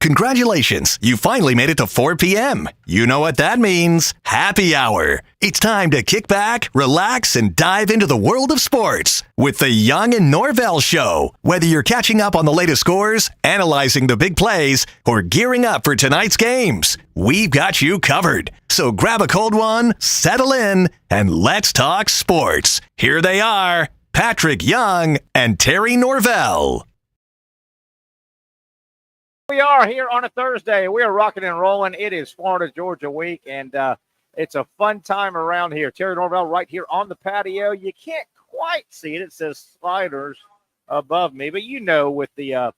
Congratulations, you finally made it to 4 p.m. You know what that means. Happy hour. It's time to kick back, relax, and dive into the world of sports with the Young and Norvelle Show. Whether you're catching up on the latest scores, analyzing the big plays, or gearing up for tonight's games, we've got you covered. So grab a cold one, settle in, and let's talk sports. Here they are, Patrick Young and Terry Norvelle. We are here on a Thursday. We are rocking and rolling. It is Florida-Georgia week, and it's a fun time around here. Terry Norvelle right here on the patio. You can't quite see it. It says Sliders above me, but you know, with the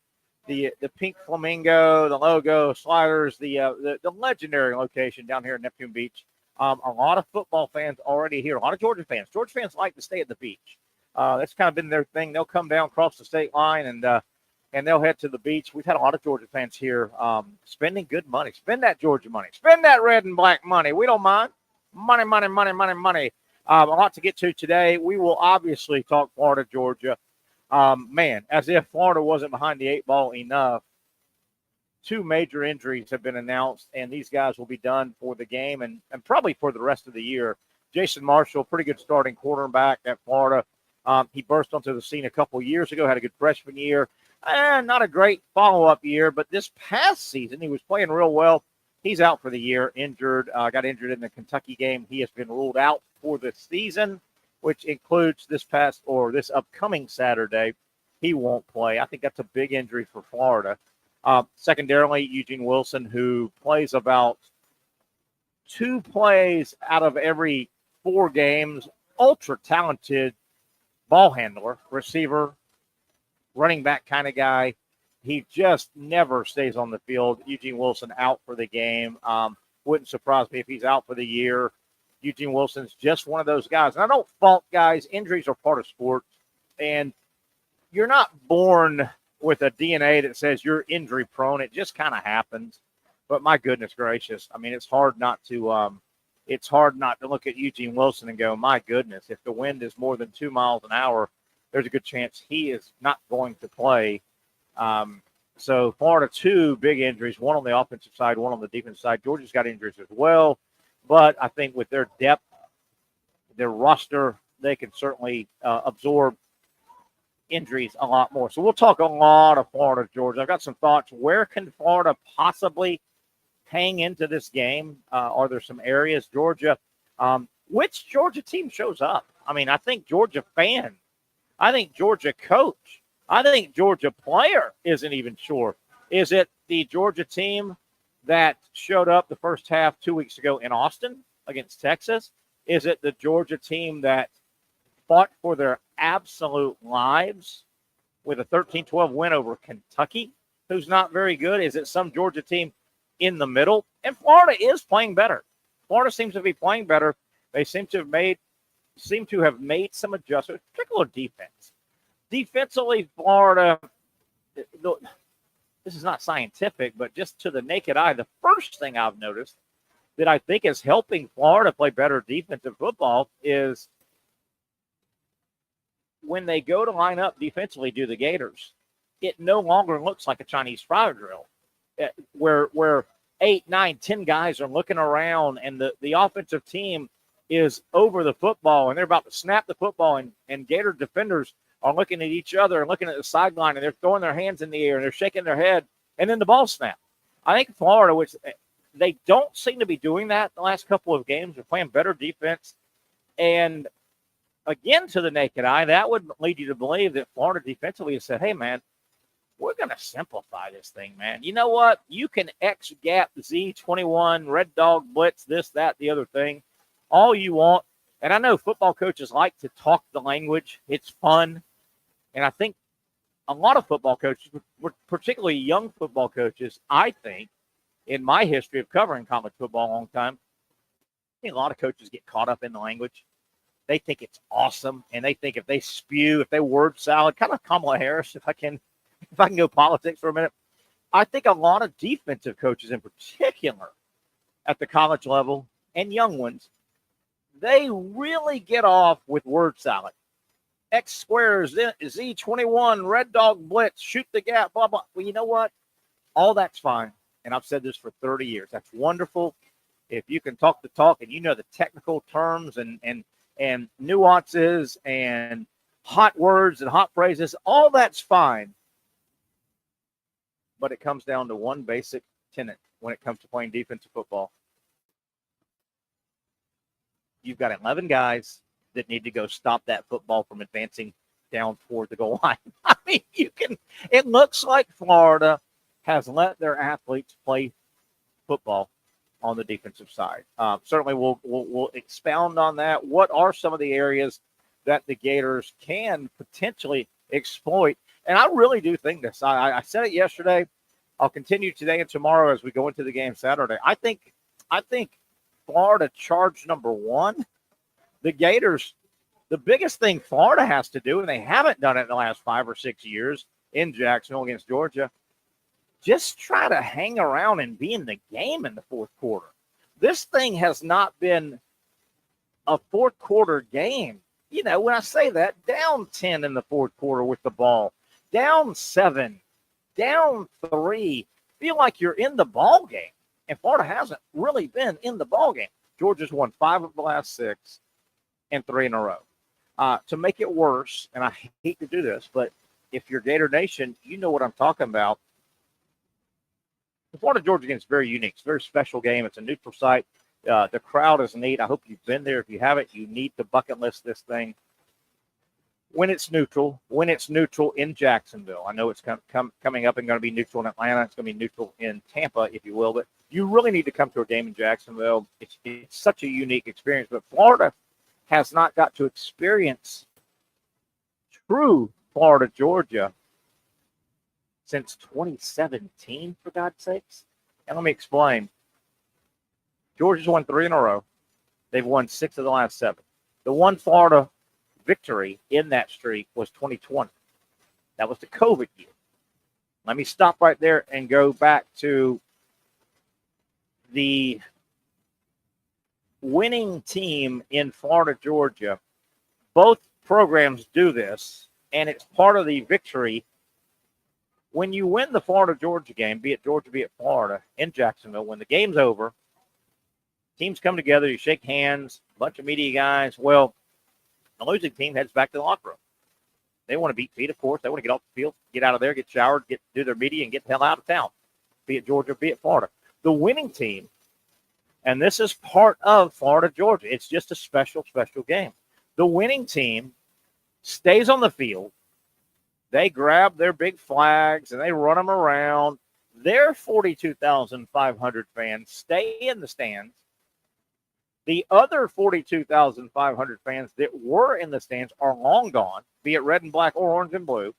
pink flamingo, the logo, Sliders, the legendary location down here in Neptune Beach. A lot of football fans already here. A lot of Georgia fans. Georgia fans like to stay at the beach. That's kind of been their thing. They'll come down across the state line and they'll head to the beach. We've had a lot of Georgia fans here spending good money. Spend that Georgia money. Spend that red and black money. We don't mind. Money, money, money, money, money. A lot to get to today. We will obviously talk Florida, Georgia. Man, as if Florida wasn't behind the eight ball enough. Two major injuries have been announced, and these guys will be done for the game and probably for the rest of the year. Jason Marshall, pretty good starting quarterback at Florida. He burst onto the scene a couple years ago, had a good freshman year. Not a great follow-up year, but this past season, he was playing real well. He's out for the year, injured, got injured in the Kentucky game. He has been ruled out for the season, which includes this upcoming Saturday. He won't play. I think that's a big injury for Florida. Secondarily, Eugene Wilson, who plays about 2 plays out of every 4 games, ultra-talented ball handler, receiver, running back kind of guy. He just never stays on the field. Eugene Wilson out for the game. Wouldn't surprise me if he's out for the year. Eugene Wilson's just one of those guys. And I don't fault guys. Injuries are part of sports. And you're not born with a DNA that says you're injury prone. It just kind of happens. But my goodness gracious. I mean, it's hard not to look at Eugene Wilson and go, my goodness, if the wind is more than 2 miles an hour, there's a good chance he is not going to play. So Florida, 2 big injuries, one on the offensive side, one on the defensive side. Georgia's got injuries as well. But I think with their depth, their roster, they can certainly absorb injuries a lot more. So we'll talk a lot of Florida, Georgia. I've got some thoughts. Where can Florida possibly hang into this game? Are there some areas? Georgia, which Georgia team shows up? I mean, I think Georgia fan. I think Georgia coach. I think Georgia player isn't even sure. Is it the Georgia team that showed up the first half 2 weeks ago in Austin against Texas? Is it the Georgia team that fought for their absolute lives with a 13-12 win over Kentucky, who's not very good? Is it some Georgia team in the middle? And Florida is playing better. Florida seems to be playing better. They seem to have made some adjustments, particularly defense. Defensively, Florida, this is not scientific, but just to the naked eye, the first thing I've noticed that I think is helping Florida play better defensive football is when they go to line up defensively, do the Gators, it no longer looks like a Chinese fire drill where 8, 9, 10 guys are looking around and the offensive team is over the football, and they're about to snap the football, and Gator defenders are looking at each other and looking at the sideline, and they're throwing their hands in the air, and they're shaking their head, and then the ball snaps. I think Florida, which they don't seem to be doing that the last couple of games. They're playing better defense. And, again, to the naked eye, that would lead you to believe that Florida defensively has said, hey, man, we're going to simplify this thing, man. You know what? You can X-gap Z21, red dog blitz, this, that, the other thing, all you want. And I know football coaches like to talk the language. It's fun. And I think a lot of football coaches, particularly young football coaches, I think, in my history of covering college football a long time, I think a lot of coaches get caught up in the language. They think it's awesome, and they think if they spew, if they word salad, kind of Kamala Harris, if I can go politics for a minute, I think a lot of defensive coaches in particular at the college level and young ones, they really get off with word salad. X squares, Z21, red dog blitz, shoot the gap, blah, blah. Well, you know what? All that's fine. and I've said this for 30 years. That's wonderful. If you can talk the talk and you know the technical terms and nuances and hot words and hot phrases, all that's fine. But it comes down to one basic tenet when it comes to playing defensive football. You've got 11 guys that need to go stop that football from advancing down toward the goal line. I mean, it looks like Florida has let their athletes play football on the defensive side. Certainly, we'll expound on that. What are some of the areas that the Gators can potentially exploit? And I really do think this. I said it yesterday. I'll continue today and tomorrow as we go into the game Saturday. I think Florida charge number one, the Gators, the biggest thing Florida has to do, and they haven't done it in the last 5 or 6 years in Jacksonville against Georgia, just try to hang around and be in the game in the fourth quarter. This thing has not been a fourth quarter game. You know, when I say that, down 10 in the fourth quarter with the ball, down 7, down 3, feel like you're in the ball game. And Florida hasn't really been in the ball game. Georgia's won 5 of the last 6 and 3 in a row. To make it worse, and I hate to do this, but if you're Gator Nation, you know what I'm talking about. The Florida-Georgia game is very unique. It's a very special game. It's a neutral site. The crowd is neat. I hope you've been there. If you haven't, you need to bucket list this thing. When it's neutral in Jacksonville. I know it's coming up and going to be neutral in Atlanta. It's going to be neutral in Tampa, if you will. But you really need to come to a game in Jacksonville. It's such a unique experience. But Florida has not got to experience true Florida-Georgia since 2017, for God's sakes. And let me explain. Georgia's won 3 in a row. They've won 6 of the last 7. The one Florida victory in that streak was 2020. That was the COVID year. Let me stop right there and go back to the winning team in Florida-Georgia. Both programs do this, and it's part of the victory. When you win the Florida-Georgia game, be it Georgia, be it Florida, in Jacksonville, when the game's over, teams come together, you shake hands, a bunch of media guys. Well, the losing team heads back to the locker room. They want to beat feet, of course. They want to get off the field, get out of there, get showered, do their media, and get the hell out of town, be it Georgia, be it Florida. The winning team, and this is part of Florida-Georgia, it's just a special, special game. The winning team stays on the field. They grab their big flags and they run them around. Their 42,500 fans stay in the stands. The other 42,500 fans that were in the stands are long gone, be it red and black or orange and blue.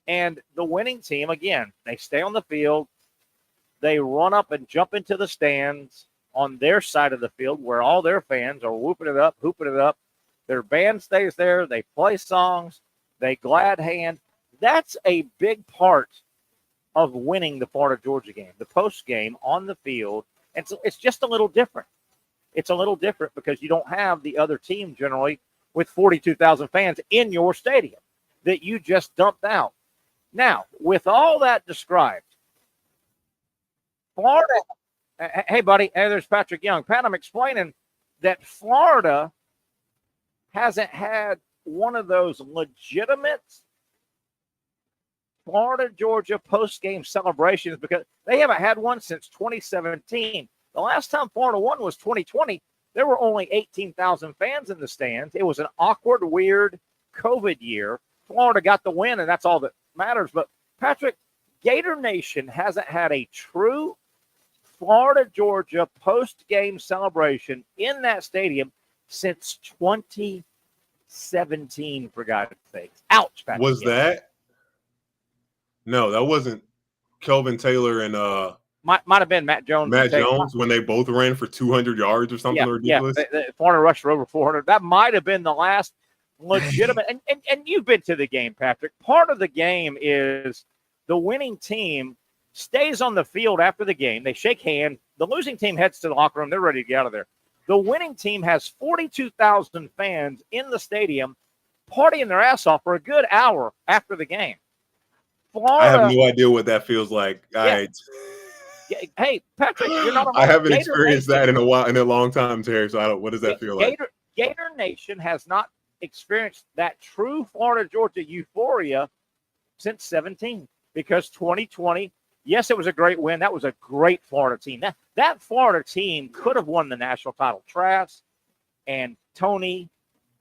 And the winning team, again, they stay on the field. They run up and jump into the stands on their side of the field where all their fans are whooping it up, hooping it up. Their band stays there. They play songs. They glad hand. That's a big part of winning the Florida-Georgia game, the post game on the field. And so it's just a little different. It's a little different because you don't have the other team generally with 42,000 fans in your stadium that you just dumped out. Now, with all that described, Florida, hey, buddy, hey, there's Patrick Young. Pat, I'm explaining that Florida hasn't had one of those legitimate Florida-Georgia post-game celebrations because they haven't had one since 2017. The last time Florida won was 2020. There were only 18,000 fans in the stands. It was an awkward, weird COVID year. Florida got the win, and that's all that matters. But, Patrick, Gator Nation hasn't had a true Florida-Georgia post-game celebration in that stadium since 2017, for God's sakes. Ouch, Patrick. Was that? No, that wasn't Kelvin Taylor and might have been Matt Jones. When they both ran for 200 yards or something ridiculous. Yeah, Florida rushed for over 400. That might have been the last legitimate. and you've been to the game, Patrick. Part of the game is the winning team stays on the field after the game. They shake hands. The losing team heads to the locker room. They're ready to get out of there. The winning team has 42,000 fans in the stadium partying their ass off for a good hour after the game. Florida, I have no idea what that feels like. Yeah. Hey, Patrick, you're not I alone. haven't Gator experienced Nation, that in a long time, Terry. So I don't. What does that feel like? Gator Nation has not experienced that true Florida Georgia euphoria since 17, because 2020, yes, it was a great win. That was a great Florida team. That Florida team could have won the national title. Trask and Tony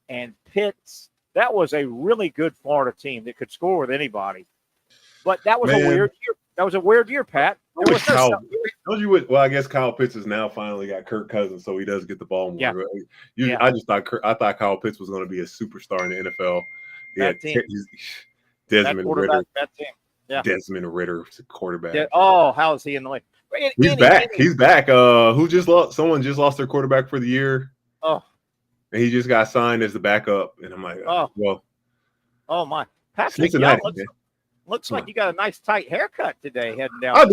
and Pitts. That was a really good Florida team that could score with anybody. But that was a weird year. That was a weird year, Pat. Well, I guess Kyle Pitts has now finally got Kirk Cousins, so he does get the ball more. Yeah. I thought Kyle Pitts was going to be a superstar in the NFL. Desmond Ritter. That team. Yeah. Desmond Ritter, quarterback. Yeah. Oh, how is he in the league? He's back. He's back. Someone just lost their quarterback for the year. Oh. And he just got signed as the backup. And I'm like, oh my. Patrick, looks like you got a nice tight haircut today heading down. I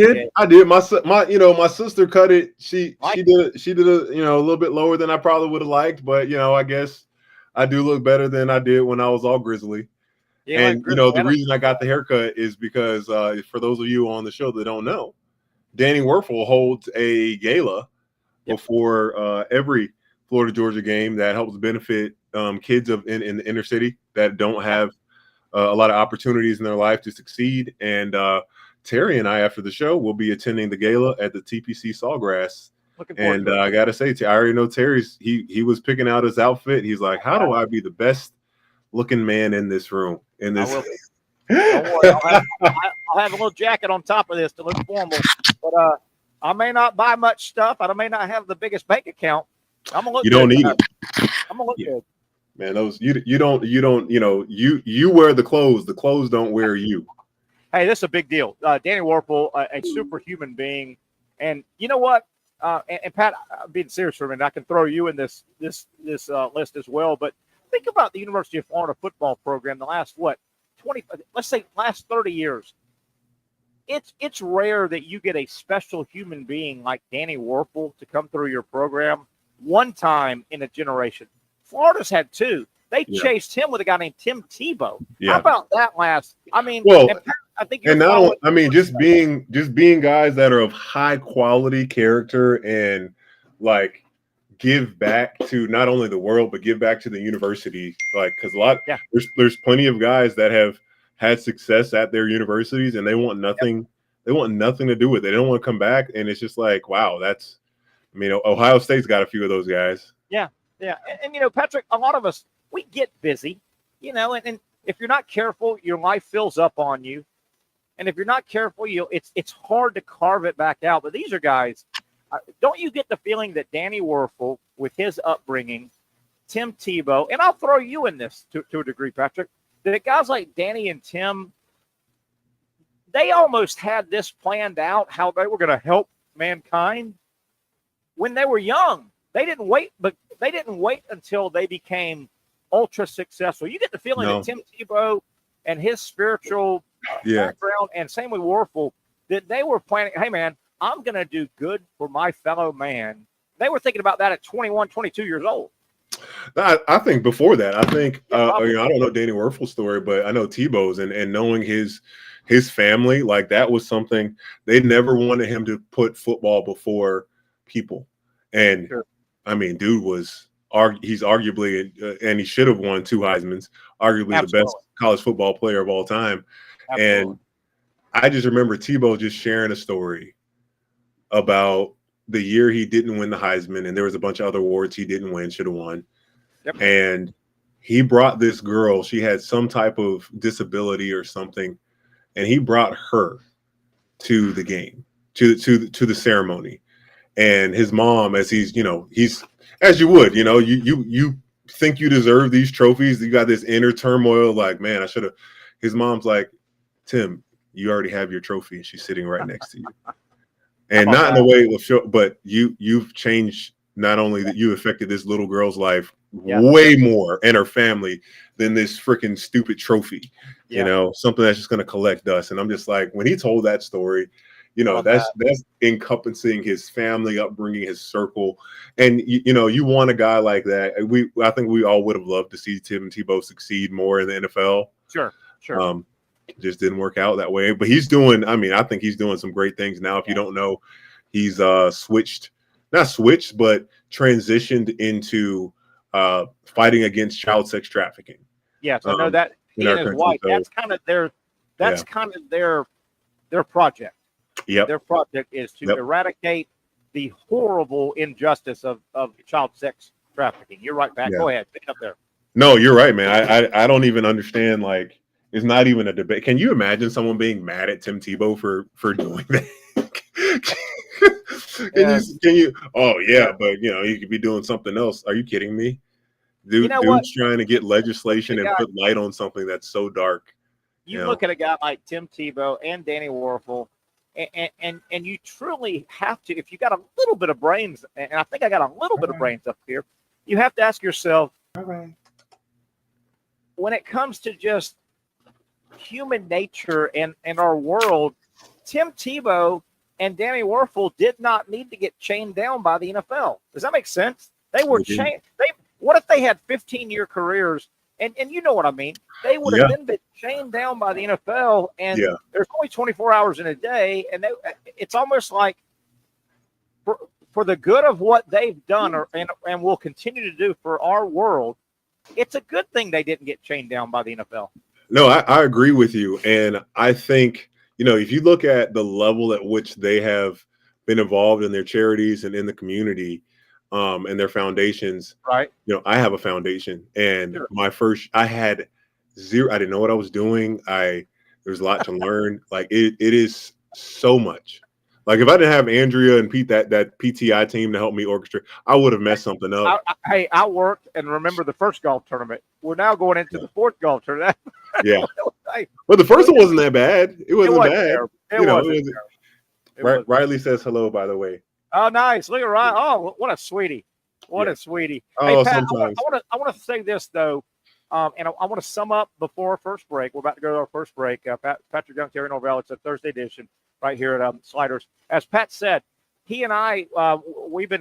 did. My sister cut it. She did a little bit lower than I probably would have liked, but I guess I do look better than I did when I was all grizzly. And the reason I got the haircut is because for those of you on the show that don't know, Danny Werfel holds a gala before every Florida Georgia game that helps benefit kids in the inner city that don't have a lot of opportunities in their life to succeed. And Terry and I, after the show, will be attending the gala at the TPC Sawgrass. And I got to say, I already know Terry's, he was picking out his outfit. He's like, how do I be the best looking man in this room? Don't worry, I'll have a little jacket on top of this to look formal. But I may not buy much stuff. I may not have the biggest bank account. I'm gonna look. You don't need it. I'm gonna look good. Man, you wear the clothes. The clothes don't wear you. Hey, this is a big deal. Danny Werfel, a superhuman being, and you know what? And Pat, I'm being serious for a minute. I can throw you in this list as well. But think about the University of Florida football program. The last 30 years. It's rare that you get a special human being like Danny Werfel to come through your program one time in a generation. Florida's had two. They chased him with a guy named Tim Tebow. Yeah. How about that last? I mean, I think just being guys that are of high quality character and like give back to not only the world but give back to the university. Like, because there's plenty of guys that have had success at their universities and they want nothing. They want nothing to do with it. They don't want to come back, and it's just like, wow, Ohio State's got a few of those guys. Yeah. Yeah, and Patrick, a lot of us, we get busy, and if you're not careful, your life fills up on you, and if you're not careful, it's hard to carve it back out. But these are guys. Don't you get the feeling that Danny Werfel, with his upbringing, Tim Tebow, and I'll throw you in this to a degree, Patrick, that guys like Danny and Tim, they almost had this planned out how they were going to help mankind when they were young. They didn't wait until they became ultra successful. You get the feeling that Tim Tebow and his spiritual background, and same with Werfel, that they were planning, hey, man, I'm going to do good for my fellow man. They were thinking about that at 21, 22 years old. I think before that, I don't know Danny Werfel's story, but I know Tebow's and knowing his family, like that was something they never wanted him to put football before people. And dude he's arguably, and he should have won 2 Heismans, arguably the best college football player of all time. Absolutely. And I just remember Tebow just sharing a story about the year he didn't win the Heisman, and there was a bunch of other awards he didn't win, should have won. Yep. And he brought this girl, she had some type of disability or something, and he brought her to the game, to the ceremony. And his mom, as he's as you would, you think you deserve these trophies. You got this inner turmoil, like, man, I should have. His mom's like, Tim, you already have your trophy, and she's sitting right next to you. And not in a way it will show, but you've changed. Not only that you affected this little girl's life way more and her family than this freaking stupid trophy. Something that's just going to collect dust. And I'm just like, when he told that story, that's encompassing his family upbringing, his circle. And, you want a guy like that. I think we all would have loved to see Tim Tebow succeed more in the NFL. Sure. just didn't work out that way. But he's doing. I mean, I think he's doing some great things now. If you don't know, he's not switched, but transitioned into fighting against child sex trafficking. Yes, I know that he and his wife. So, that's kind of their. That's kind of their project. Yep. Their project is to eradicate the horrible injustice of child sex trafficking. You're right, Pat. Go ahead, pick up there. No, you're right, man. I don't even understand. Like, it's not even a debate. Can you imagine someone being mad at Tim Tebow for doing that? Can you? Oh yeah, but you could be doing something else. Are you kidding me? Dude's trying to get legislation and put light on something that's so dark. You look at a guy like Tim Tebow and Danny Werfel, and you truly have to, if you got a little bit of brains, and I think I got a little bit of brains up here, you have to ask yourself, when it comes to just human nature and our world, Tim Tebow and Danny Werfel did not need to get chained down by the NFL. Does that make sense? They were chained. What if they had 15-year careers? And you know what I mean. They would have been chained down by the NFL, and there's only 24 hours in a day, and it's almost like for the good of what they've done and will continue to do for our world, it's a good thing they didn't get chained down by the NFL. No, I agree with you, and I think if you look at the level at which they have been involved in their charities and in the community. And their foundations, right? I have a foundation, and I had zero. I didn't know what I was doing. There's a lot to learn. Like it is so much. Like if I didn't have Andrea and Pete, that PTI team to help me orchestrate, I would have messed something up. I worked and remember the first golf tournament. We're now going into the fourth golf tournament. Yeah, but the first one wasn't that bad. It wasn't bad. Riley says hello, by the way. Oh, nice. Look at Ryan. Oh, what a sweetie. What a sweetie. Oh, hey, Pat, sometimes. I want to say this, though, and I want to sum up before our first break. We're about to go to our first break. Patrick Young, Terry Norvelle. It's a Thursday edition right here at Sliders. As Pat said, he and I,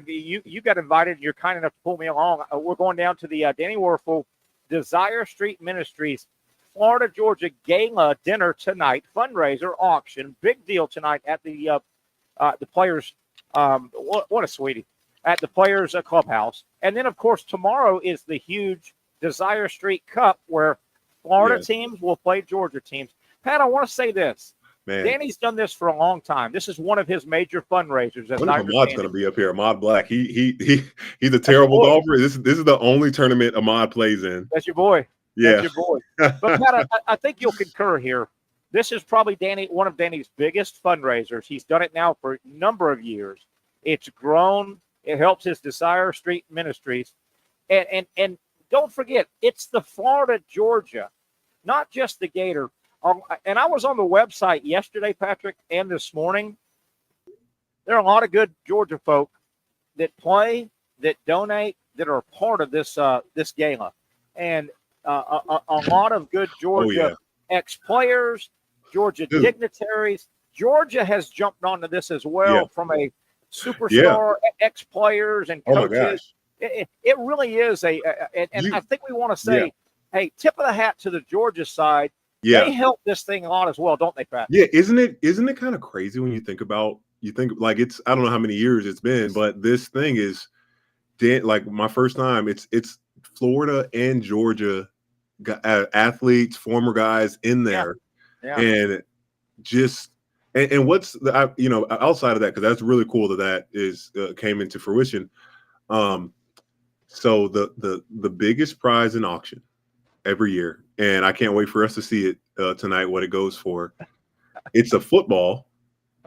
you got invited, and you're kind enough to pull me along. We're going down to the Danny Werfel Desire Street Ministries Florida, Georgia Gala dinner tonight, fundraiser, auction. Big deal tonight at the Players what a sweetie at the Players Clubhouse. And then, of course, tomorrow is the huge Desire Street Cup where Florida teams will play Georgia teams. Pat, I want to say this. Man. Danny's done this for a long time. This is one of his major fundraisers. Ahmad's going to be up here. Ahmad Black. He's a terrible golfer. This is the only tournament Ahmad plays in. That's your boy. Yeah. That's your boy. But Pat, I think you'll concur here. This is probably one of Danny's biggest fundraisers. He's done it now for a number of years. It's grown. It helps his Desire Street Ministries. And don't forget, it's the Florida, Georgia, not just the Gator. And I was on the website yesterday, Patrick, and this morning. There are a lot of good Georgia folk that play, that donate, that are part of this gala. And a lot of good Georgia ex-players, Georgia dignitaries. Georgia has jumped onto this as well from a superstar ex-players and coaches. Oh my gosh. It really is I think we want to say, hey, tip of the hat to the Georgia side. Yeah. They help this thing a lot as well, don't they, Pat? Yeah, isn't it kind of crazy when you think like it's, I don't know how many years it's been, but this thing is like my first time. It's Florida and Georgia athletes, former guys in there. Yeah. And just and what's outside of that, because that's really cool that is came into fruition. So the biggest prize in auction every year, and I can't wait for us to see it tonight, what it goes for. It's a football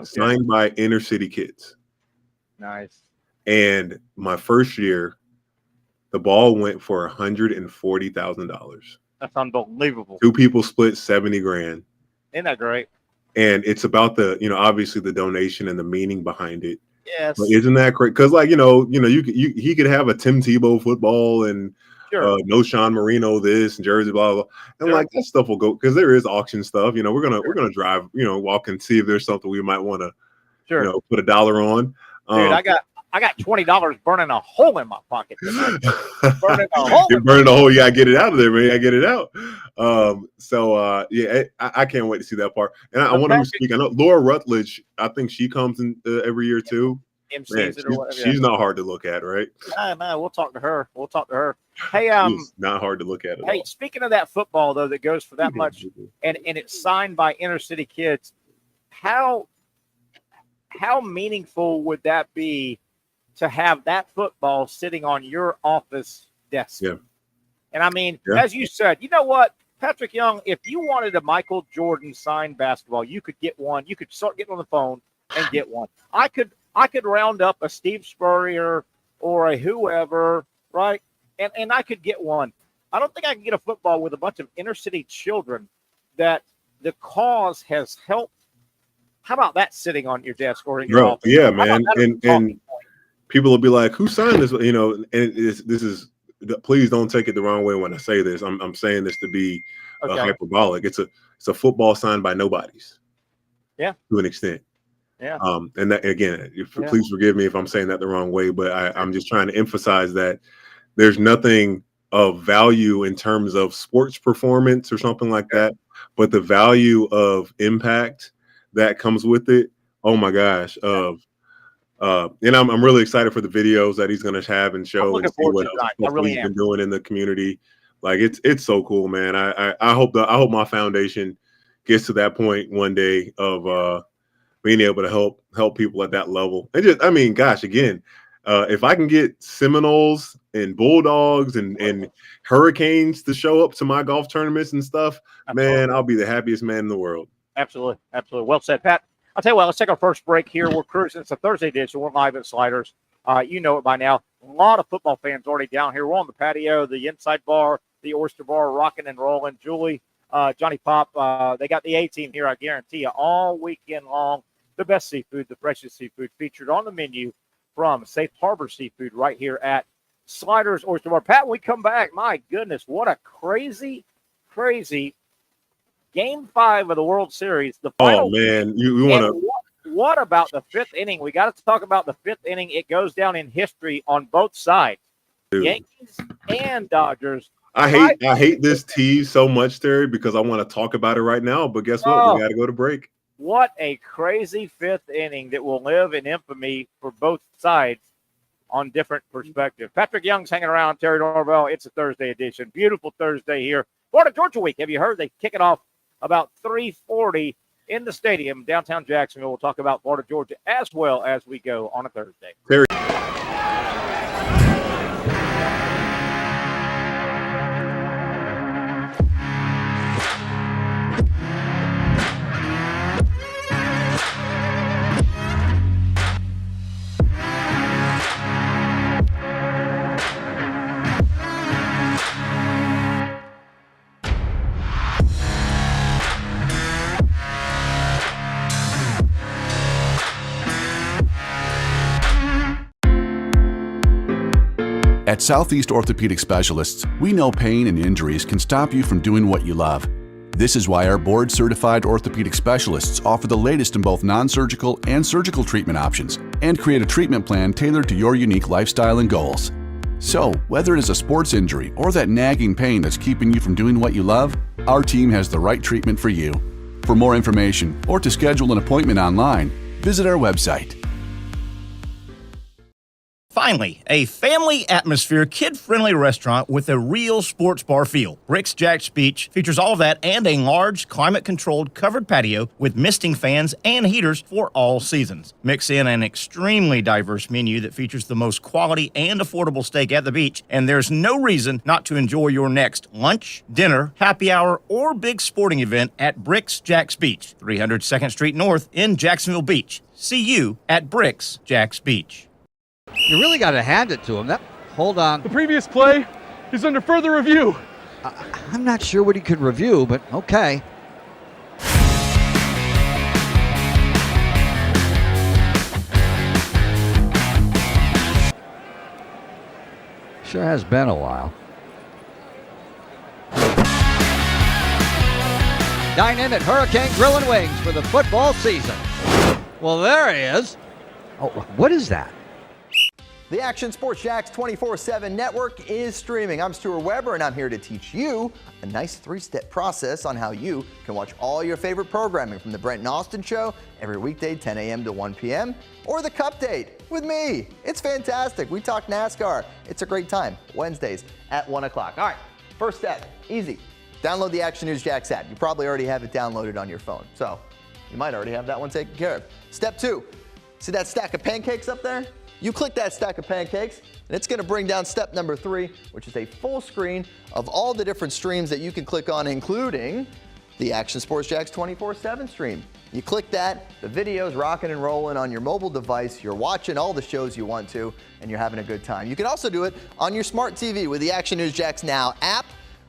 signed by inner city kids. Nice. And my first year, the ball went for $140,000. That's unbelievable. Two people split $70,000. Isn't that great? And it's about the, obviously the donation and the meaning behind it. Yes. But isn't that great? Because he could have a Tim Tebow football and no Sean Marino this and jersey blah blah. And like that stuff will go, because there is auction stuff. We're gonna drive, walk and see if there's something we might want to put $1 on. Dude, I got $20 burning a hole in my pocket tonight. Burning a hole. You're burning a hole. You gotta get it out of there, man. You gotta get it out. I can't wait to see that part. And I want to speak. I know Laura Rutledge. I think she comes in every year too. Man, she's not hard to look at, right? No, we'll talk to her. Hey, she's not hard to look at. Hey, speaking of that football though, that goes for that much, and it's signed by inner city kids. How meaningful would that be to have that football sitting on your office desk? Yeah. And I mean, as you said, you know what, Patrick Young, if you wanted a Michael Jordan signed basketball, you could get one. You could start getting on the phone and get one. I could round up a Steve Spurrier or a whoever, right? And I could get one. I don't think I can get a football with a bunch of inner city children that the cause has helped. How about that sitting on your desk or in your office? Yeah, man. And people will be like, "Who signed this?" You know, and this is. Please don't take it the wrong way when I say this. I'm saying this to be hyperbolic. It's a football signed by nobodies. Yeah, to an extent. Yeah. And that again, please forgive me if I'm saying that the wrong way, but I'm just trying to emphasize that there's nothing of value in terms of sports performance or something like that, but the value of impact that comes with it. Oh my gosh. And I'm really excited for the videos that he's going to have and show and see what he's been doing in the community. Like it's so cool, man. I hope my foundation gets to that point one day of being able to help people at that level. And just, I mean, gosh, again, if I can get Seminoles and Bulldogs and Hurricanes to show up to my golf tournaments and stuff, man, I'll be the happiest man in the world. Absolutely. Well said, Pat. I'll tell you what, let's take our first break here. We're cruising. It's a Thursday edition. We're live at Sliders. You know it by now. A lot of football fans already down here. We're on the patio, the inside bar, the Oyster bar, rocking and rolling. Julie, Johnny Pop, they got the A-team here, I guarantee you, all weekend long. The best seafood, the freshest seafood featured on the menu from Safe Harbor Seafood right here at Sliders Oyster Bar. Pat, when we come back, my goodness, what a crazy Game 5 of the World Series. The final. Oh, man. You want to. What about the fifth inning? We got to talk about the fifth inning. It goes down in history on both sides. Dude. Yankees and Dodgers. I hate this tease so much, Terry, because I want to talk about it right now. But guess what? We got to go to break. What a crazy fifth inning that will live in infamy for both sides on different perspectives. Patrick Young's hanging around, Terry Norvelle. It's a Thursday edition. Beautiful Thursday here. Florida Georgia Week. Have you heard? They kick it off about 3:40 in the stadium, downtown Jacksonville. We'll talk about Florida Georgia as well as we go on a Thursday. Terry. At Southeast Orthopedic Specialists, we know pain and injuries can stop you from doing what you love. This is why our board-certified orthopedic specialists offer the latest in both non-surgical and surgical treatment options and create a treatment plan tailored to your unique lifestyle and goals. So, whether it is a sports injury or that nagging pain that's keeping you from doing what you love, our team has the right treatment for you. For more information or to schedule an appointment online, visit our website. Finally, a family atmosphere, kid-friendly restaurant with a real sports bar feel. Bricks Jack's Beach features all of that and a large, climate-controlled covered patio with misting fans and heaters for all seasons. Mix in an extremely diverse menu that features the most quality and affordable steak at the beach, and there's no reason not to enjoy your next lunch, dinner, happy hour, or big sporting event at Bricks Jack's Beach, 300 2nd Street North in Jacksonville Beach. See you at Bricks Jack's Beach. You really got to hand it to him. Hold on. The previous play is under further review. I'm not sure what he could review, but okay. Sure has been a while. Dine in at Hurricane Grill and Wings for the football season. Well, there he is. Oh, what is that? The Action Sports Jax 24/7 network is streaming. I'm Stuart Weber, and I'm here to teach you a nice 3-step process on how you can watch all your favorite programming, from the Brent and Austin Show every weekday 10 a.m. to 1 p.m. or the Cup Date with me. It's fantastic. We talk NASCAR. It's a great time. Wednesdays at 1 o'clock. All right, first step, easy. Download the Action News Jax app. You probably already have it downloaded on your phone, so you might already have that one taken care of. Step 2, see that stack of pancakes up there? You click that stack of pancakes, and it's going to bring down step number 3, which is a full screen of all the different streams that you can click on, including the Action Sports Jax 24/7 stream. You click that, the video's rocking and rolling on your mobile device. You're watching all the shows you want to, and you're having a good time. You can also do it on your smart TV with the Action News Jax Now app.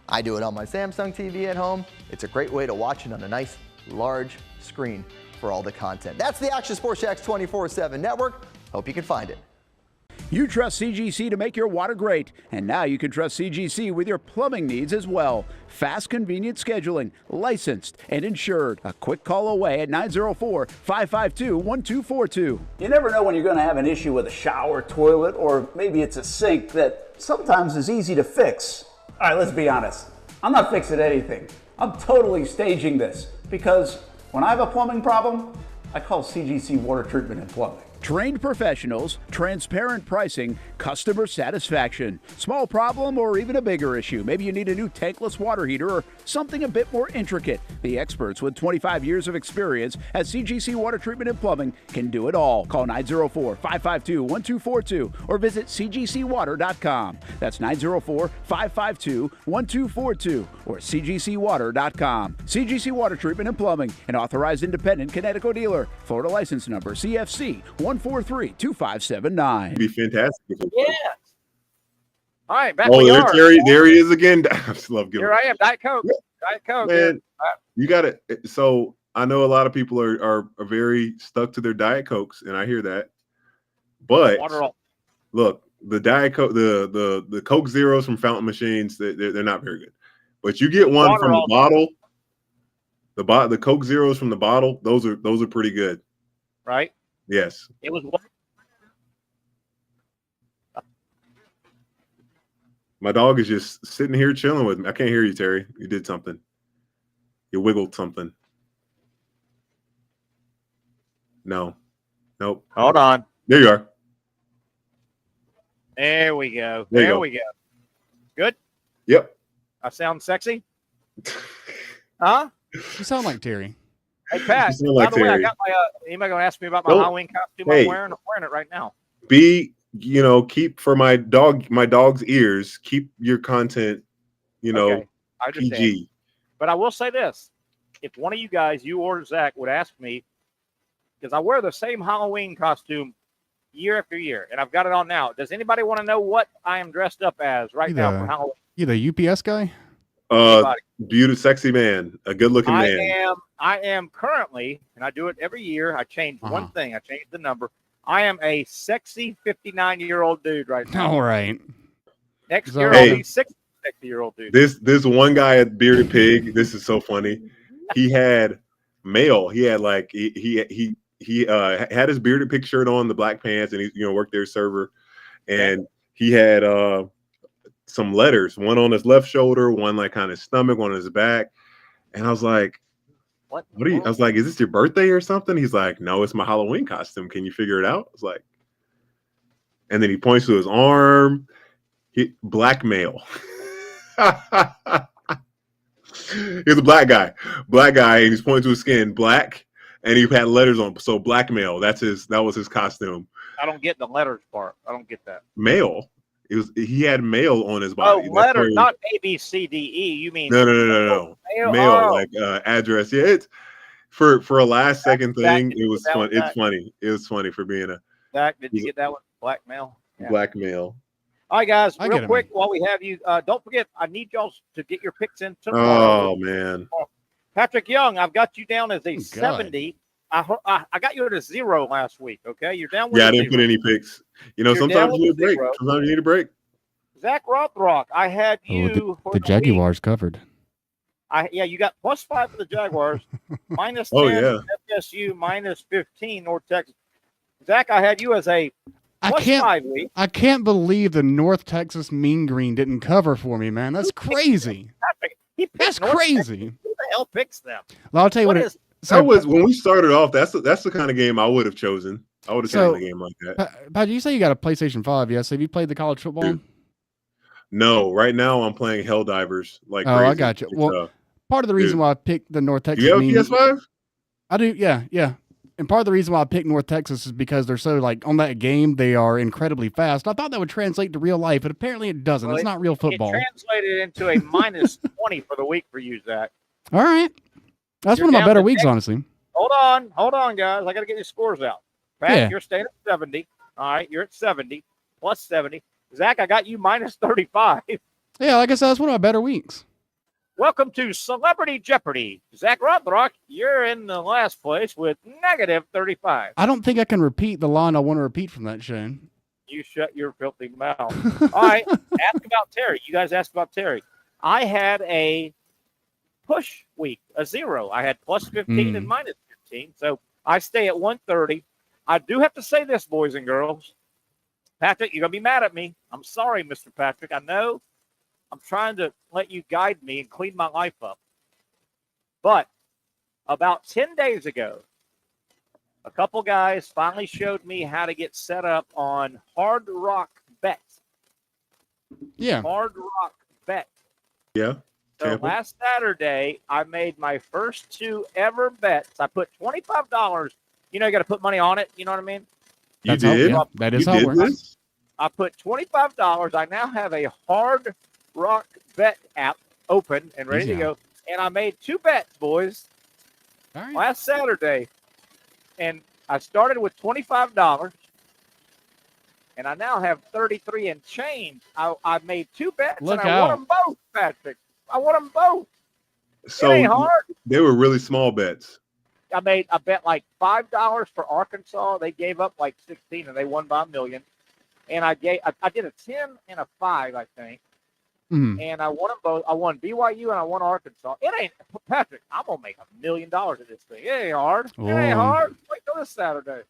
I do it on my Samsung TV at home. It's a great way to watch it on a nice, large screen for all the content. That's the Action Sports Jax 24/7 network. Hope you can find it. You trust CGC to make your water great, and now you can trust CGC with your plumbing needs as well. Fast, convenient scheduling, licensed and insured. A quick call away at 904-552-1242. You never know when you're going to have an issue with a shower, toilet, or maybe it's a sink that sometimes is easy to fix. All right, let's be honest. I'm not fixing anything. I'm totally staging this because when I have a plumbing problem, I call CGC Water Treatment and Plumbing. Trained professionals, transparent pricing, customer satisfaction. Small problem or even a bigger issue. Maybe you need a new tankless water heater or something a bit more intricate. The experts with 25 years of experience at CGC Water Treatment and Plumbing can do it all. Call 904-552-1242 or visit cgcwater.com. That's 904-552-1242 or cgcwater.com. CGC Water Treatment and Plumbing, an authorized independent Connecticut dealer. Florida license number CFC 143-2579. Be fantastic. Yeah. All right, back Oh, we there, are. Terry, there he is again. I just love giving. Here I am, Diet Coke. Yeah. Diet Coke. Man, you got it. So I know a lot of people are very stuck to their Diet Cokes, and I hear that. But look, the Diet Coke, the Coke Zeros from fountain machines, they're not very good. But you get one from the bottle. The Coke Zeros from the bottle, those are pretty good. Right? Yes. It was. My dog is just sitting here chilling with me. I can't hear you, Terry. You did something. You wiggled something. No. Nope. Hold on. There you are. There we go. There we go. Good? Yep. I sound sexy? Huh? You sound like Terry. Hey, Pat, like by the way, I Terry. got my, anybody going to ask me about my Halloween costume I'm wearing? I'm wearing it right now. Keep for my dog's ears, keep your content, Okay, I understand. PG. But I will say this. If one of you guys, you or Zach, would ask me, because I wear the same Halloween costume year after year, and I've got it on now. Does anybody want to know what I am dressed up as now for Halloween? You the UPS guy? Beautiful, sexy man, a good-looking man. I am currently, and I do it every year. I change one thing. I change the number. I am a sexy 59-year-old dude right now. All right. Next year, I'll be 60-year-old dude. This one guy at Bearded Pig. This is so funny. He had mail. He had he had his Bearded Pig shirt on, the black pants, and he worked there server, and he had some letters. One on his left shoulder, one like on his stomach, one on his back, and I was like, What are you? I was like, is this your birthday or something? He's like, no, it's my Halloween costume. Can you figure it out? I was like, and then he points to his arm. Blackmail. He's a black guy, and he's pointing to his skin, black, and he had letters on. So blackmail. That was his costume. I don't get the letters part. I don't get that. Mail. He had mail on his body. Oh, letter, not A, B, C, D, E. You mean no. Mail, like address. Yeah, it's for a last second thing. It was fun. It's funny. It was funny for being a. Zach, did you get that one? Blackmail. Yeah. Blackmail. All right, guys. Real quick, while we have you, don't forget. I need y'all to get your picks in tomorrow. Oh man. Patrick Young, I've got you down as a 70. I got you at a 0 last week. Okay, you're down. I didn't put any picks. Sometimes you need a break. Sometimes you need a break. Zach Rothrock, I had you. The Jaguars covered. You got +5 for the Jaguars, -10 FSU, -15 North Texas. Zach, I had you as a plus 5 weeks. I can't believe the North Texas Mean Green didn't cover for me, man. That's crazy. That's crazy. Who the hell picks them? Well, I'll tell you what. That was when we started off. That's the kind of game I would have chosen. I would have chosen a game like that. Pat, you say you got a PlayStation 5, yes? Have you played the college football? Dude. No, right now I'm playing Helldivers like crazy. I got you. Well, part of the reason why I picked the North Texas. You have a PS5? I do, yeah. And part of the reason why I picked North Texas is because they're so, like, on that game, they are incredibly fast. I thought that would translate to real life, but apparently it doesn't. Well, it's not real football. It translated into a minus 20 for the week for you, Zach. All right. That's one of my better weeks, honestly. Hold on, guys. I got to get your scores out. Pat, you're staying at 70. All right, you're at 70, plus 70. Zach, I got you minus 35. Yeah, like I said, that's one of my better weeks. Welcome to Celebrity Jeopardy. Zach Rothrock, you're in the last place with negative 35. I don't think I can repeat the line I want to repeat from that show. You shut your filthy mouth. All right, ask about Terry. You guys asked about Terry. I had a push week, a 0. I had plus 15 and minus 15, so I stay at 130. I do have to say this, boys and girls. Patrick, you're going to be mad at me. I'm sorry, Mr. Patrick. I know I'm trying to let you guide me and clean my life up. But about 10 days ago, a couple guys finally showed me how to get set up on Hard Rock Bet. Yeah. Hard Rock Bet. Yeah. So last Saturday, I made my first 2 ever bets. I put $25. You know, you got to put money on it. You know what I mean? You did? Yeah, that is how it works. I put $25. I now have a Hard Rock Bet app open and ready to go. And I made 2 bets, boys, last Saturday. And I started with $25. And I now have 33 and change. I made 2 bets, and I won them both, Patrick. I won them both. So it ain't hard. They were really small bets. I bet like $5 for Arkansas. They gave up like 16, and they won by $1 million. And I did a 10 and a 5, I think. And I won them both. I won BYU and I won Arkansas. It ain't, Patrick, I'm going to make $1 million at this thing. It ain't hard. It ain't hard. Wait till this Saturday.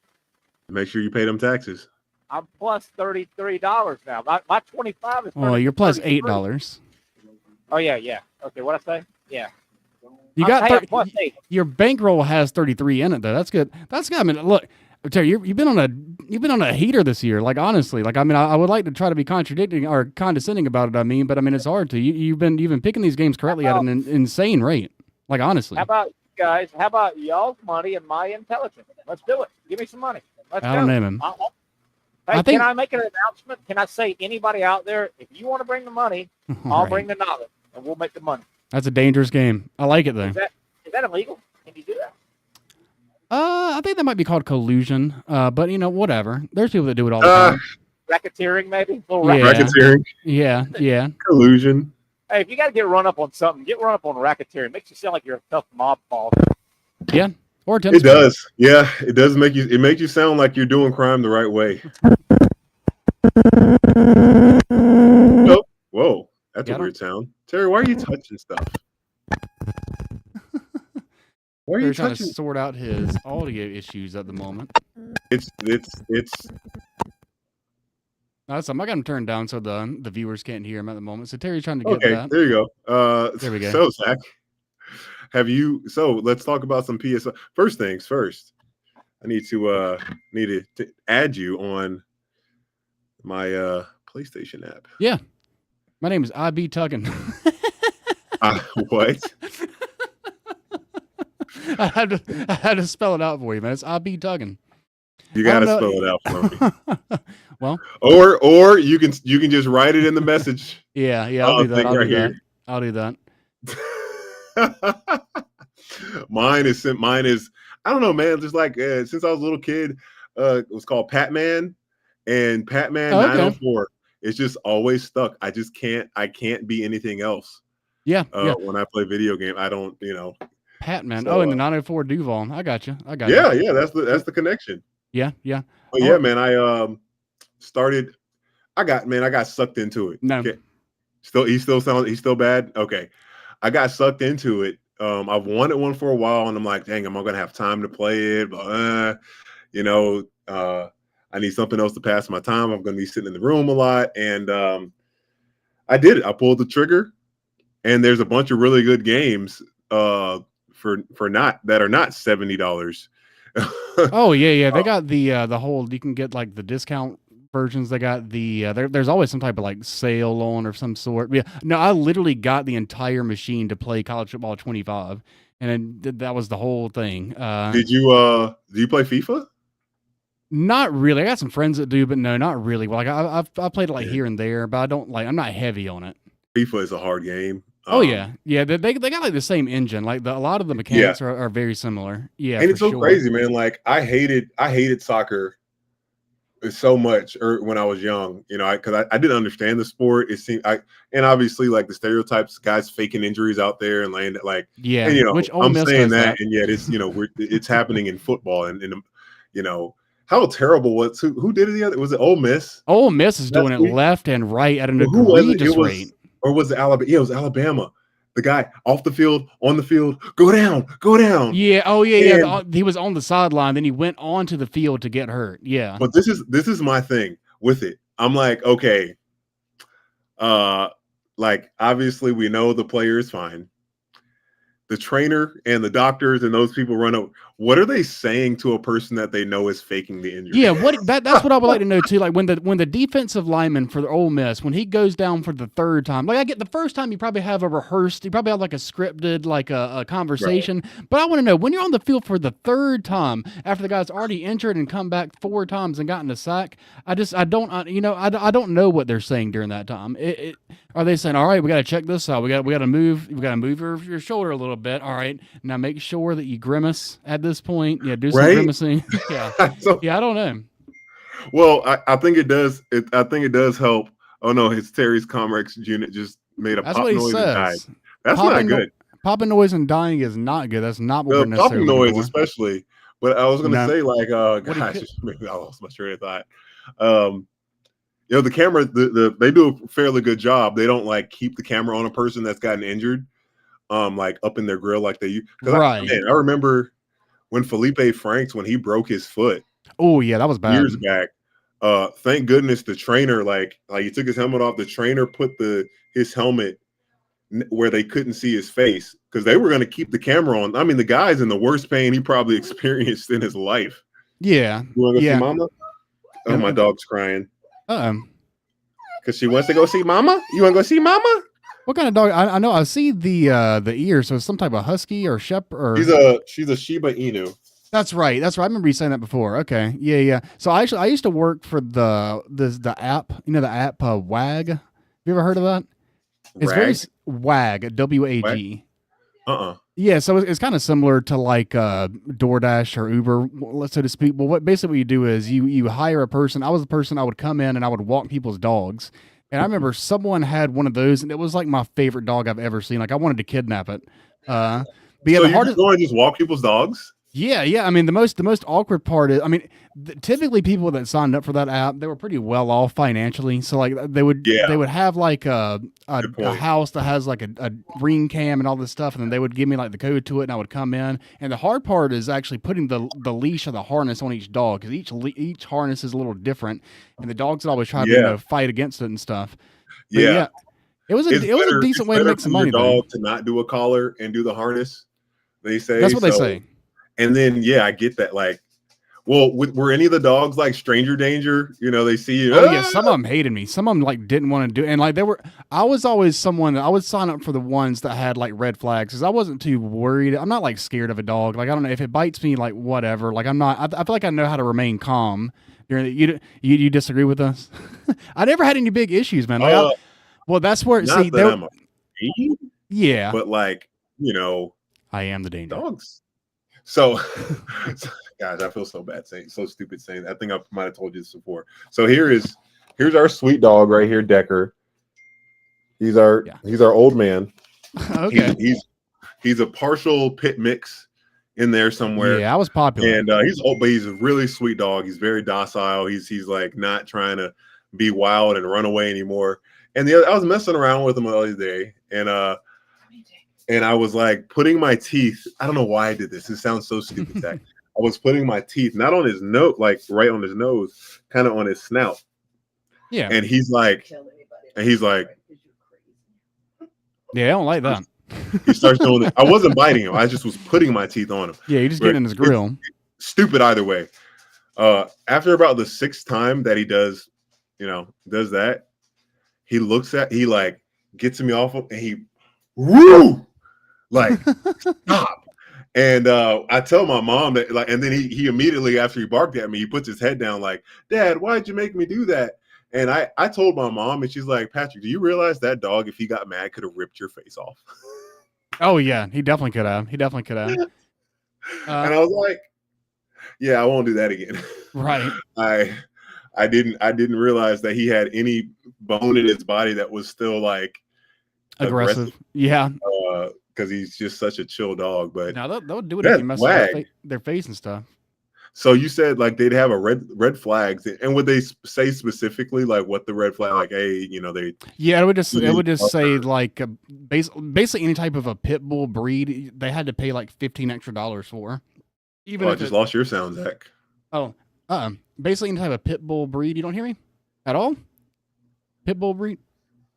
Make sure you pay them taxes. I'm plus $33 now. My 25 is. Oh, you're plus $8. Oh, yeah. Okay, what'd I say? Yeah. You got plus 8. Your bankroll has 33 in it, though. That's good. That's good. I mean, look, Terry, you've been on a heater this year. Like, honestly, like, I mean, I would like to try to be contradicting or condescending about it. I mean, but I mean, it's hard to. You've been picking these games correctly at an insane rate. Like, honestly. How about you guys? How about y'all's money and my intelligence? Let's do it. Give me some money. Let's I don't know, man. Hey, can I make an announcement? Can I say anybody out there, if you want to bring the money, I'll bring the knowledge, and we'll make the money. That's a dangerous game. I like it, though. Is that illegal? Can you do that? I think that might be called collusion. But you know, whatever. There's people that do it all the time. Racketeering, maybe. Racketeering. Yeah. Collusion. Hey, if you got to get run up on something, get run up on racketeering. Makes you sound like you're a tough mob boss. Yeah. Or it does. Yeah, it does make you. It makes you sound like you're doing crime the right way. Whoa, that's a weird sound. Terry, why are you touching stuff? Why are you trying to sort out his audio issues at the moment? It's. I got him turned down so the viewers can't hear him at the moment. So Terry's trying to get that. There you go. There we go. So Zach, let's talk about some PS. First things first. I need to add you on my PlayStation app. Yeah. My name is IB Tuggin. What? I had to spell it out for you, man. It's IB Tuggin. You gotta spell it out for me. Well, or you can just write it in the message. Yeah. I'll do that. I'll do that. Mine is I don't know, man. Just like since I was a little kid, it was called Patman, and Patman 904. It's just always stuck. I can't be anything else. Yeah. When I play video game, I don't, Patman. And the 904 Duval. I got you. Yeah. That's the connection. Yeah. But yeah, man, I got sucked into it. No. Okay. He's still bad. Okay. I got sucked into it. I've wanted one for a while, and I'm like, dang, am I gonna have time to play it? But I I need something else to pass my time. I'm going to be sitting in the room a lot. And I did it. I pulled the trigger, and there's a bunch of really good games for not that are not $70. Oh yeah. They got the whole, you can get like the discount versions. They got the there's always some type of like sale on or some sort. Yeah. No, I literally got the entire machine to play college football 25, and then that was the whole thing. Do you play FIFA? Not really. I got some friends that do, but no, not really. Like I've played it like here and there, but I'm not heavy on it. FIFA is a hard game. Oh yeah. They got like the same engine. Like a lot of the mechanics are very similar. Yeah, and it's so crazy, man. Like I hated soccer so much when I was young, because I didn't understand the sport. It seemed and obviously like the stereotypes, guys faking injuries out there and laying like and, which I'm saying that, and yet it's it's happening in football and how terrible was who did it the other? Was it Ole Miss? Ole Miss is doing it left and right at an egregious rate. Or was it Alabama? Yeah, it was Alabama. The guy off the field, on the field, go down. Yeah. Oh yeah. He was on the sideline, then he went onto the field to get hurt. Yeah. But this is my thing with it. I'm like, okay, like obviously we know the player is fine. The trainer and the doctors and those people run up. What are they saying to a person that they know is faking the injury? Yeah, that's what I would like to know too. Like when the defensive lineman for the Ole Miss, when he goes down for the third time, like I get the first time you probably have a rehearsed, you probably have like a scripted, like a conversation. Right. But I want to know when you're on the field for the third time after the guy's already injured and come back 4 times and gotten a sack. I don't know what they're saying during that time. Are they saying, all right, we got to check this out. We got to move your shoulder a little bit. All right, now make sure that you grimace at this point. Yeah, do some grimacing. Yeah, I don't know. Well, I think it does. I think it does help. Oh no, his Terry's Comrex unit just made a pop noise and died. That's not good. Popping noise and dying is not good. That's not what we're necessarily popping noise, especially. But I was going to say, like, gosh, maybe I lost my train of thought. The camera, they do a fairly good job. They don't like keep the camera on a person that's gotten injured, like up in their grill like they use. Right. I remember when Felipe Franks, when he broke his foot. Oh yeah, that was bad. Years back. Thank goodness the trainer, like he took his helmet off. The trainer put his helmet where they couldn't see his face because they were going to keep the camera on. I mean, the guy's in the worst pain he probably experienced in his life. Yeah. You want to go see Mama? Oh, my dog's crying. Because she wants to go see Mama? You want to go see Mama? What kind of dog? I know. I see the ear. So it's some type of husky or shepherd. She's a Shiba Inu. That's right. I remember you saying that before. Okay. Yeah. So I used to work for the app. You know the app WAG. Have you ever heard of that? It's very WAG. WAG. Yeah. So it's kind of similar to like DoorDash or Uber, so to speak. But what you do is you hire a person. I was the person. I would come in and I would walk people's dogs. And I remember someone had one of those, and it was like my favorite dog I've ever seen. Like I wanted to kidnap it. But yeah, so the hardest. Go and just walk people's dogs. Yeah. I mean, the most awkward part is, I mean, typically people that signed up for that app, they were pretty well off financially. So like they would have like a house that has like a ring cam and all this stuff, and then they would give me like the code to it, and I would come in. And the hard part is actually putting the leash or the harness on each dog, because each harness is a little different, and the dogs would always try to fight against it and stuff. But yeah. It was a decent way to make some money. Dog to not do a collar and do the harness. They say that's what they say. And then, I get that. Like, well, were any of the dogs like stranger danger? They see you. Oh, yeah. Some of them hated me. Some of them like didn't want to do. And like I was always someone that I would sign up for the ones that had like red flags, because I wasn't too worried. I'm not like scared of a dog. Like, I don't know if it bites me, like whatever. Like I'm not. I feel like I know how to remain calm. You disagree with us? I never had any big issues, man. Like, well, that's where not that I'm afraid, yeah. But like I am the danger. Dogs. So, guys, I feel so bad so stupid saying that. I think I might have told you this before. So here's our sweet dog right here, Decker. He's our old man. Okay. He's a partial pit mix in there somewhere. Yeah, I was popular. And he's old, but he's a really sweet dog. He's very docile. He's like not trying to be wild and run away anymore. And I was messing around with him the other day, and I was like putting my teeth. I don't know why I did this. It sounds so stupid, Zach. was putting my teeth not on his nose, like right on his nose, kind of on his snout. Yeah. And he's like, yeah, I don't like that. He starts doing it. I wasn't biting him. I just was putting my teeth on him. Yeah, you just getting in his grill. Stupid either way. After about the 6th time that he does that, he like gets me off him and he woo like stop. And I tell my mom that, like, and then he immediately, after he barked at me, he puts his head down like, Dad, why'd you make me do that? And I told my mom, and she's like, Patrick, do you realize that dog, if he got mad, could have ripped your face off? Oh yeah, he definitely could have. And I was like, yeah, I won't do that again. Right. I didn't realize that he had any bone in his body that was still like aggressive. Yeah. Because he's just such a chill dog. But now they'll do it if you mess with their face and stuff. So you said like they'd have a red flags, and would they say specifically like what the red flag, like, hey, they? Yeah, it would just say like basically any type of a pit bull breed they had to pay like $15 extra for. Even I just lost your sound, Zach. Oh, basically any type of pit bull breed. You don't hear me at all? Pit bull breed.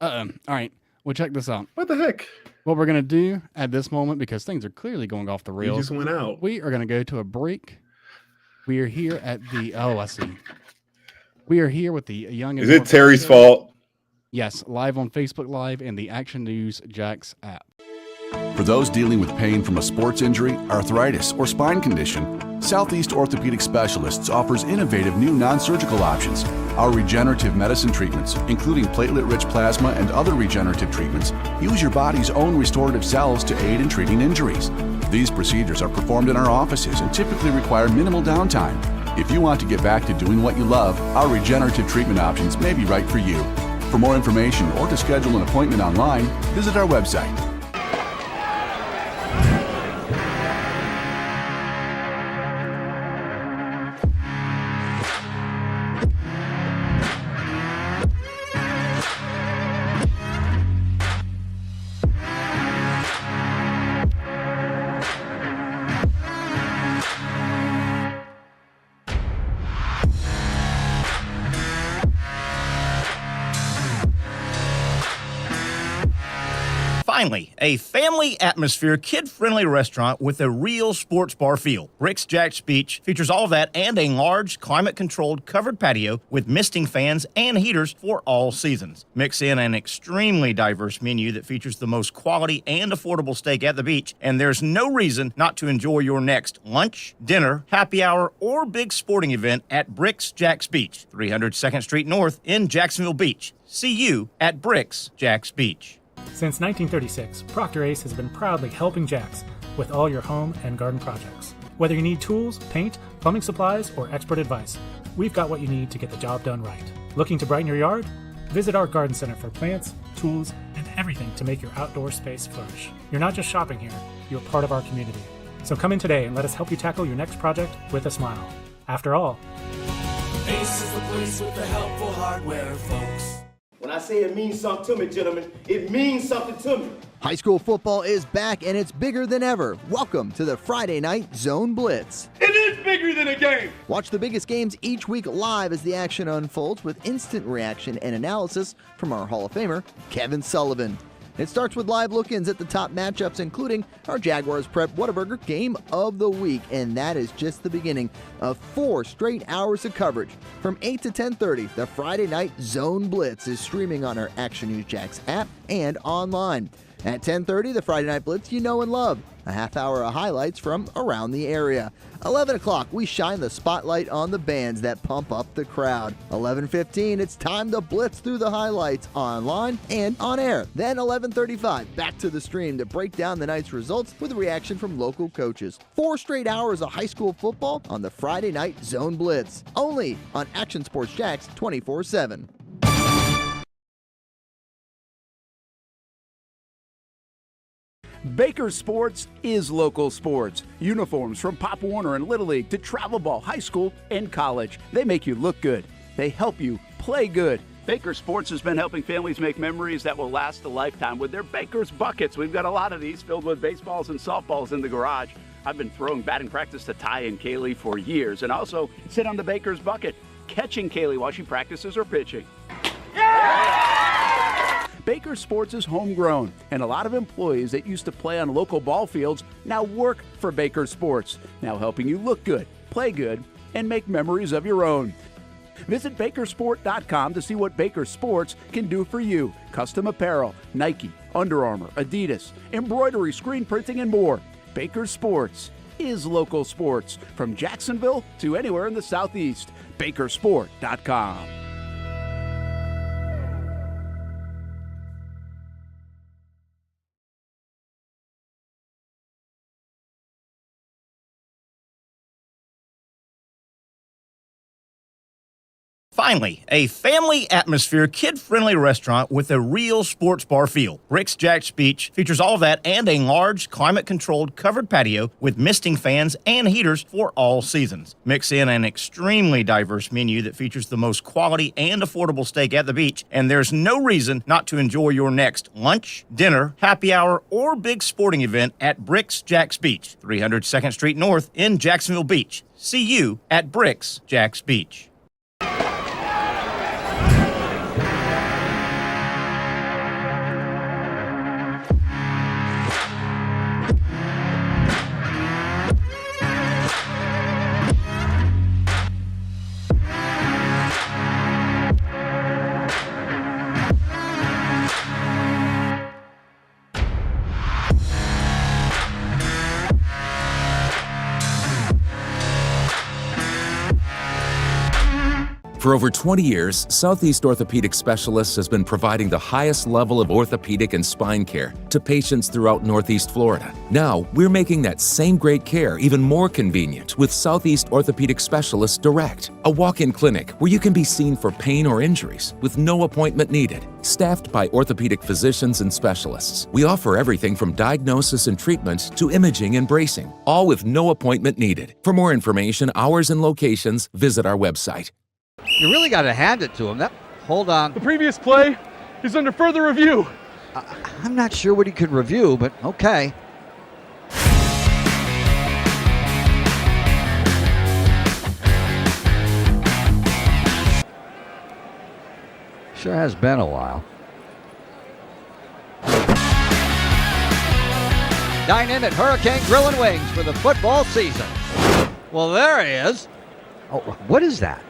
All right. Well, check this out. What the heck? What we're gonna do at this moment, because things are clearly going off the rails. You just went out. We are gonna go to a break. We are here at the. Oh, I see. We are here with the Young. Is it Terry's fault? Yes, live on Facebook Live and the Action News Jax app. For those dealing with pain from a sports injury, arthritis, or spine condition, Southeast Orthopedic Specialists offers innovative new non-surgical options. Our regenerative medicine treatments, including platelet-rich plasma and other regenerative treatments, use your body's own restorative cells to aid in treating injuries. These procedures are performed in our offices and typically require minimal downtime. If you want to get back to doing what you love, our regenerative treatment options may be right for you. For more information or to schedule an appointment online, visit our website. Finally, a family atmosphere, kid-friendly restaurant with a real sports bar feel. Rick's Jack's Beach features all of that and a large, climate-controlled covered patio with misting fans and heaters for all seasons. Mix in an extremely diverse menu that features the most quality and affordable steak at the beach, and there's no reason not to enjoy your next lunch, dinner, happy hour, or big sporting event at Rick's Jack's Beach, 300 2nd Street North in Jacksonville Beach. See you at Rick's Jack's Beach. Since 1936, Procter Ace has been proudly helping Jax with all your home and garden projects. Whether you need tools, paint, plumbing supplies, or expert advice, we've got what you need to get the job done right. Looking to brighten your yard? Visit our garden center for plants, tools, and everything to make your outdoor space flourish. You're not just shopping here, you're part of our community. So come in today and let us help you tackle your next project with a smile. After all, Ace is the place with the helpful hardware, folks. When I say it means something to me, gentlemen, it means something to me. High school football is back and it's bigger than ever. Welcome to the Friday Night Zone Blitz. It is bigger than a game. Watch the biggest games each week live as the action unfolds with instant reaction and analysis from our Hall of Famer, Kevin Sullivan. It starts with live look-ins at the top matchups, including our Jaguars Prep Whataburger Game of the Week, and that is just the beginning of 4 straight hours of coverage. From 8 to 10:30, the Friday Night Zone Blitz is streaming on our Action News Jax app and online. At 10:30, the Friday Night Blitz you know and love. A half hour of highlights from around the area. 11 o'clock, we shine the spotlight on the bands that pump up the crowd. 11:15, it's time to blitz through the highlights online and on air. Then 11:35, back to the stream to break down the night's results with a reaction from local coaches. 4 straight hours of high school football on the Friday Night Zone Blitz. Only on Action Sports Jax 24/7. Baker Sports is local sports. Uniforms from Pop Warner and Little League to travel ball, high school, and college. They make you look good. They help you play good. Baker Sports has been helping families make memories that will last a lifetime with their Baker's Buckets. We've got a lot of these filled with baseballs and softballs in the garage. I've been throwing batting practice to Ty and Kaylee for years, and also sit on the baker's bucket, catching Kaylee while she practices her pitching. Baker Sports is homegrown, and a lot of employees that used to play on local ball fields now work for Baker Sports, now helping you look good, play good, and make memories of your own. Visit Bakersport.com to see what Baker Sports can do for you. Custom apparel, Nike, Under Armour, Adidas, embroidery, screen printing, and more. Baker Sports is local sports from Jacksonville to anywhere in the Southeast. Bakersport.com. Finally, a family atmosphere, kid-friendly restaurant with a real sports bar feel. Rick's Jack's Beach features all of that and a large, climate-controlled covered patio with misting fans and heaters for all seasons. Mix in an extremely diverse menu that features the most quality and affordable steak at the beach, and there's no reason not to enjoy your next lunch, dinner, happy hour, or big sporting event at Rick's Jack's Beach, 300 2nd Street North in Jacksonville Beach. See you at Rick's Jack's Beach. For over 20 years, Southeast Orthopedic Specialists has been providing the highest level of orthopedic and spine care to patients throughout Northeast Florida. Now, we're making that same great care even more convenient with Southeast Orthopedic Specialists Direct, a walk-in clinic where you can be seen for pain or injuries with no appointment needed. Staffed by orthopedic physicians and specialists, we offer everything from diagnosis and treatment to imaging and bracing, all with no appointment needed. For more information, hours, and locations, visit our website. You really got to hand it to him. Hold on. The previous play is under further review. I'm not sure what he could review, but okay. Sure has been a while. Dine in at Hurricane Grill and Wings for the football season. Well, there he is. Oh, what is that?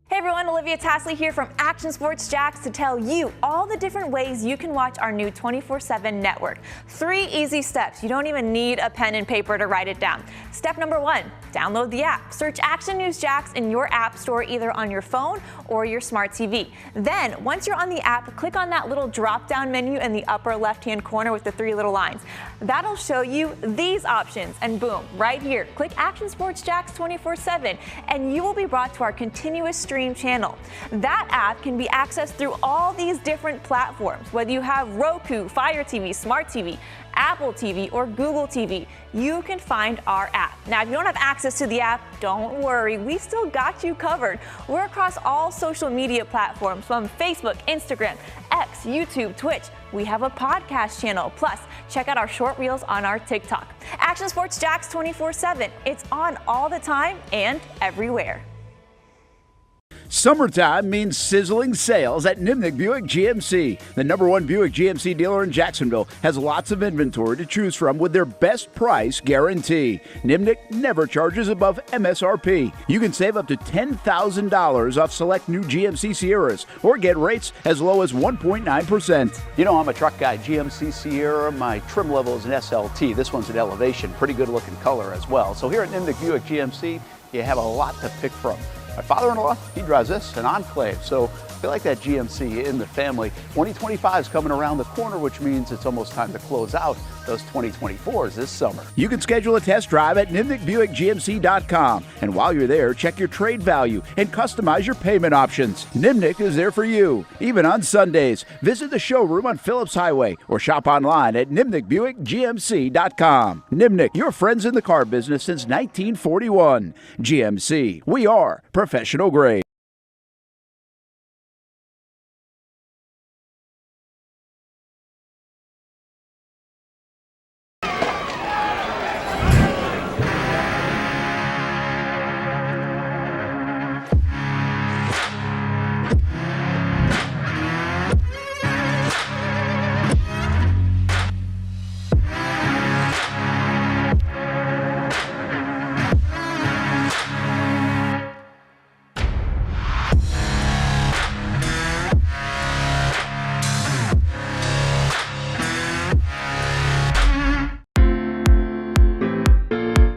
Hey everyone, Olivia Tasley here from Action Sports Jacks to tell you all the different ways you can watch our new 24/7 network. 3 easy steps. You don't even need a pen and paper to write it down. Step number 1, download the app. Search Action News Jacks in your app store either on your phone or your smart TV. Then, once you're on the app, click on that little drop-down menu in the upper left-hand corner with the 3 little lines. That'll show you these options, and boom, right here, click Action Sports Jacks 24/7, and you will be brought to our continuous stream channel. That app can be accessed through all these different platforms, whether you have Roku, Fire TV, Smart TV, Apple TV, or Google TV. You can find our app. Now, if you don't have access to the app, don't worry, we still got you covered. We're across all social media platforms from Facebook, Instagram, X, YouTube, Twitch. We have a podcast channel. Plus, check out our short reels on our TikTok. Action Sports Jacks 24/7. It's on all the time and everywhere. Summertime means sizzling sales at Nimnick Buick GMC. The #1 Buick GMC dealer in Jacksonville has lots of inventory to choose from with their best price guarantee. Nimnick never charges above MSRP. You can save up to $10,000 off select new GMC Sierras or get rates as low as 1.9%. You know, I'm a truck guy. GMC Sierra, my trim level is an SLT. This one's an Elevation. Pretty good looking color as well. So here at Nimnick Buick GMC, you have a lot to pick from. My father-in-law, he drives this, an Enclave, so I feel like that GMC in the family. 2025 is coming around the corner, which means it's almost time to close out those 2024s this summer. You can schedule a test drive at NimnickBuickGMC.com, and while you're there, check your trade value and customize your payment options. Nimnick is there for you, even on Sundays. Visit the showroom on Phillips Highway or shop online at NimnickBuickGMC.com. Nimnick, your friends in the car business since 1941. GMC, we are professional grade.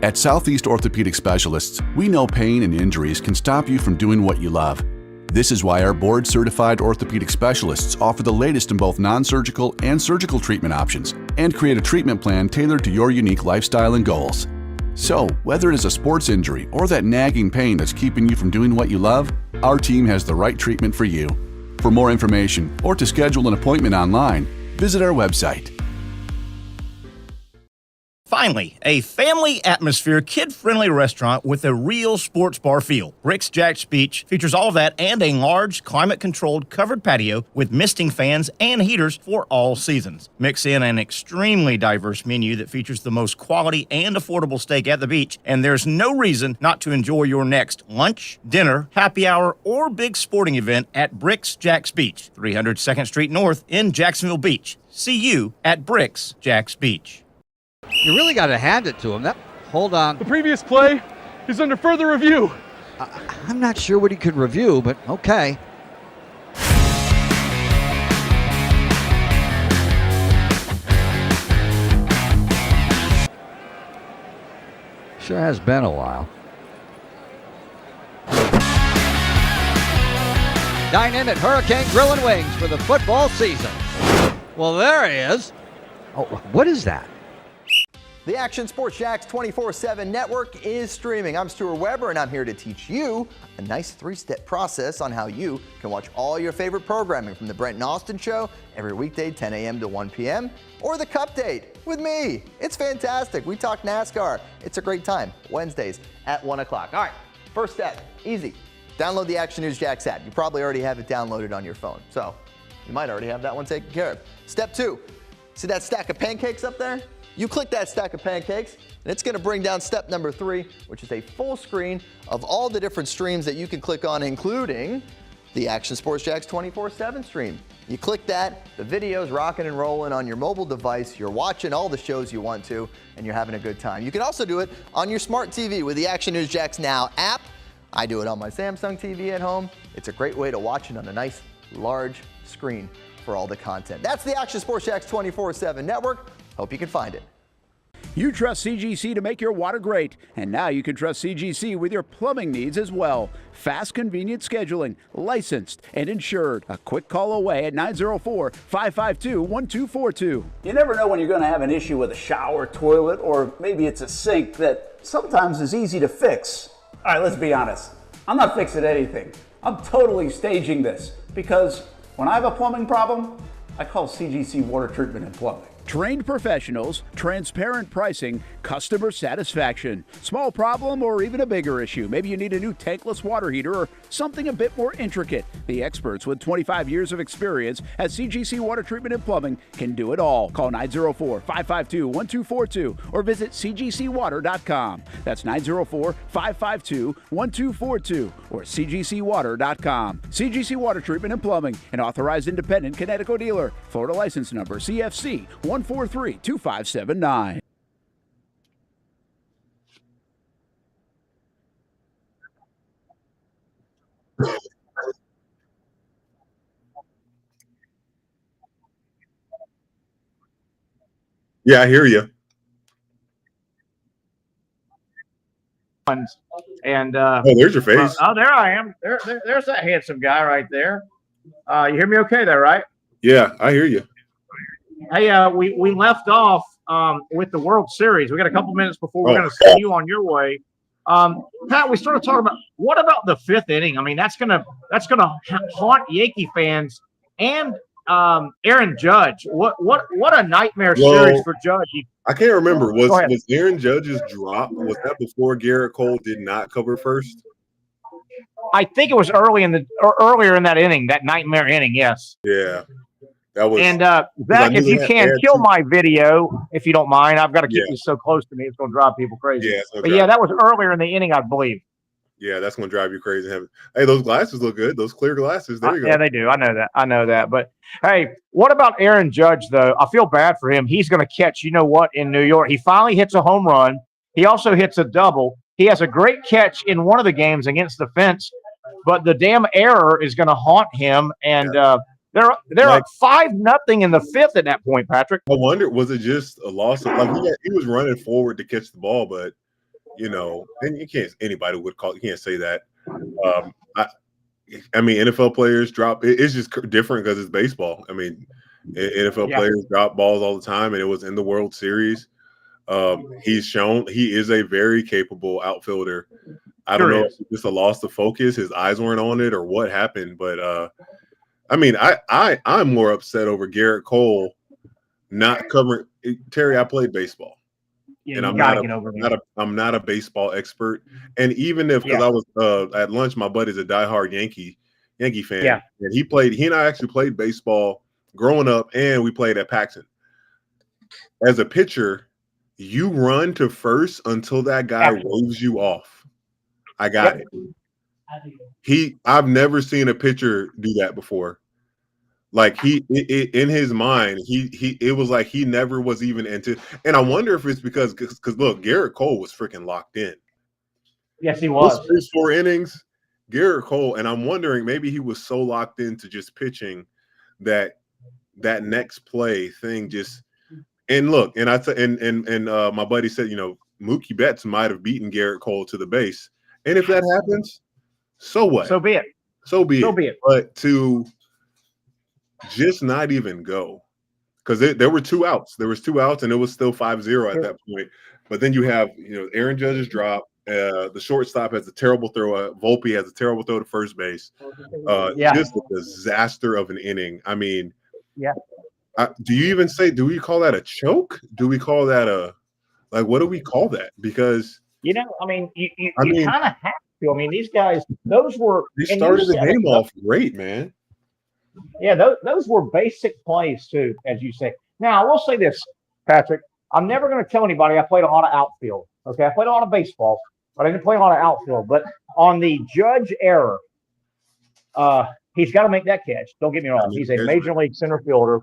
At Southeast Orthopedic Specialists, we know pain and injuries can stop you from doing what you love. This is why our board-certified orthopedic specialists offer the latest in both non-surgical and surgical treatment options and create a treatment plan tailored to your unique lifestyle and goals. So, whether it is a sports injury or that nagging pain that's keeping you from doing what you love, our team has the right treatment for you. For more information or to schedule an appointment online, visit our website. Finally, a family atmosphere, kid-friendly restaurant with a real sports bar feel. Rick's Jack's Beach features all of that and a large, climate-controlled covered patio with misting fans and heaters for all seasons. Mix in an extremely diverse menu that features the most quality and affordable steak at the beach, and there's no reason not to enjoy your next lunch, dinner, happy hour, or big sporting event at Rick's Jack's Beach, 300 2nd Street North in Jacksonville Beach. See you at Rick's Jack's Beach. You really got to hand it to him. Hold on. The previous play is under further review. I'm not sure what he could review, but okay. Sure has been a while. Dine in at Hurricane Grill and Wings for the football season. Well, there he is. Oh, what is that? The Action Sports Jax 24/7 network is streaming. I'm Stuart Weber, and I'm here to teach you a nice three-step process on how you can watch all your favorite programming from the Brent and Austin Show every weekday 10 a.m. to 1 p.m. or the Cup Date with me. It's fantastic. We talk NASCAR. It's a great time. Wednesdays at 1 o'clock. All right, first step, easy. Download the Action News Jax app. You probably already have it downloaded on your phone, so you might already have that one taken care of. Step 2, see that stack of pancakes up there? You click that stack of pancakes, and it's going to bring down step number 3, which is a full screen of all the different streams that you can click on, including the Action Sports Jax 24/7 stream. You click that, the video's rocking and rolling on your mobile device, you're watching all the shows you want to, and you're having a good time. You can also do it on your smart TV with the Action News Jax Now app. I do it on my Samsung TV at home. It's a great way to watch it on a nice, large screen for all the content. That's the Action Sports Jax 24/7 network. Hope you can find it. You trust CGC to make your water great, and now you can trust CGC with your plumbing needs as well. Fast, convenient scheduling, licensed and insured. A quick call away at 904-552-1242. You never know when you're going to have an issue with a shower, toilet, or maybe it's a sink that sometimes is easy to fix. All right, let's be honest. I'm not fixing anything. I'm totally staging this because when I have a plumbing problem, I call CGC Water Treatment and Plumbing. Trained professionals, transparent pricing, customer satisfaction. Small problem or even a bigger issue. Maybe you need a new tankless water heater or something a bit more intricate. The experts with 25 years of experience at CGC Water Treatment and Plumbing can do it all. Call 904-552-1242 or visit cgcwater.com. That's 904-552-1242 or cgcwater.com. CGC Water Treatment and Plumbing, an authorized independent Connecticut dealer. Florida license number CFC 1432579. Yeah, I hear you. And oh, there's your face. Oh, there I am. There's that handsome guy right there. You hear me okay there, right? Yeah, I hear you. Hey, we left off with the World Series. We got a couple minutes before we're going to send you on your way. Pat, we started talking about what about the 5th inning? I mean, that's gonna haunt Yankee fans and Aaron Judge. What a nightmare series for Judge. I can't remember. Was Aaron Judge's drop, was that before Garrett Cole did not cover first? I think it was earlier in that inning, that nightmare inning. Yes. Yeah. That was, and Zach, if you can kill my video, if you don't mind, I've got to keep you so close to me, it's going to drive people crazy. Yeah, but yeah, that was earlier in the inning, I believe. Yeah, that's going to drive you crazy. Hey, those glasses look good. Those clear glasses. There you go. Yeah, they do. I know that. But hey, what about Aaron Judge though? I feel bad for him. He's going to catch. You know what? In New York, he finally hits a home run. He also hits a double. He has a great catch in one of the games against the fence, but the damn error is going to haunt him. And they're up 5-0 in the 5th at that point, Patrick. I wonder, was it just a loss of he was running forward to catch the ball, but you know, and anybody would call, you can't say that. I mean, NFL players drop. It's just different because it's baseball. I mean, NFL players drop balls all the time, and it was in the World Series. He's shown he is a very capable outfielder. I don't know if it's just a loss of focus, his eyes weren't on it, or what happened. But I mean, I'm more upset over Garrett Cole not covering. Terry, I played baseball. Yeah, and I'm not a baseball expert. And even if, because I was at lunch, my buddy's a diehard Yankee fan. And he and I actually played baseball growing up, and we played at Paxton. As a pitcher, you run to first until that guy waves you off. I got it. I've never seen a pitcher do that before. Like in his mind, it was like he never was even into. And I wonder if it's because look, Garrett Cole was freaking locked in. Yes, he was. Those first 4 innings, Garrett Cole, and I'm wondering maybe he was so locked into just pitching that next play thing just. And look, and my buddy said, you know, Mookie Betts might have beaten Garrett Cole to the base, and if that happens, so what? So be it. So be it. But to just not even go, because there were 2 outs. There was 2 outs, and it was still 5-0 at that point. But then you have, you know, Aaron Judge's drop. The shortstop has a terrible throw. Volpe has a terrible throw to first base. Just a disaster of an inning. I mean, do we call that a choke? Do we call that what do we call that? Because you know, I mean, you kind of have to. I mean, these guys, they started the game off great, man. Yeah, those were basic plays too, as you say. Now, I will say this, Patrick. I'm never going to tell anybody I played a lot of outfield. Okay, I played a lot of baseball, but I didn't play a lot of outfield. But on the Judge error, he's got to make that catch. Don't get me wrong. He's a major league center fielder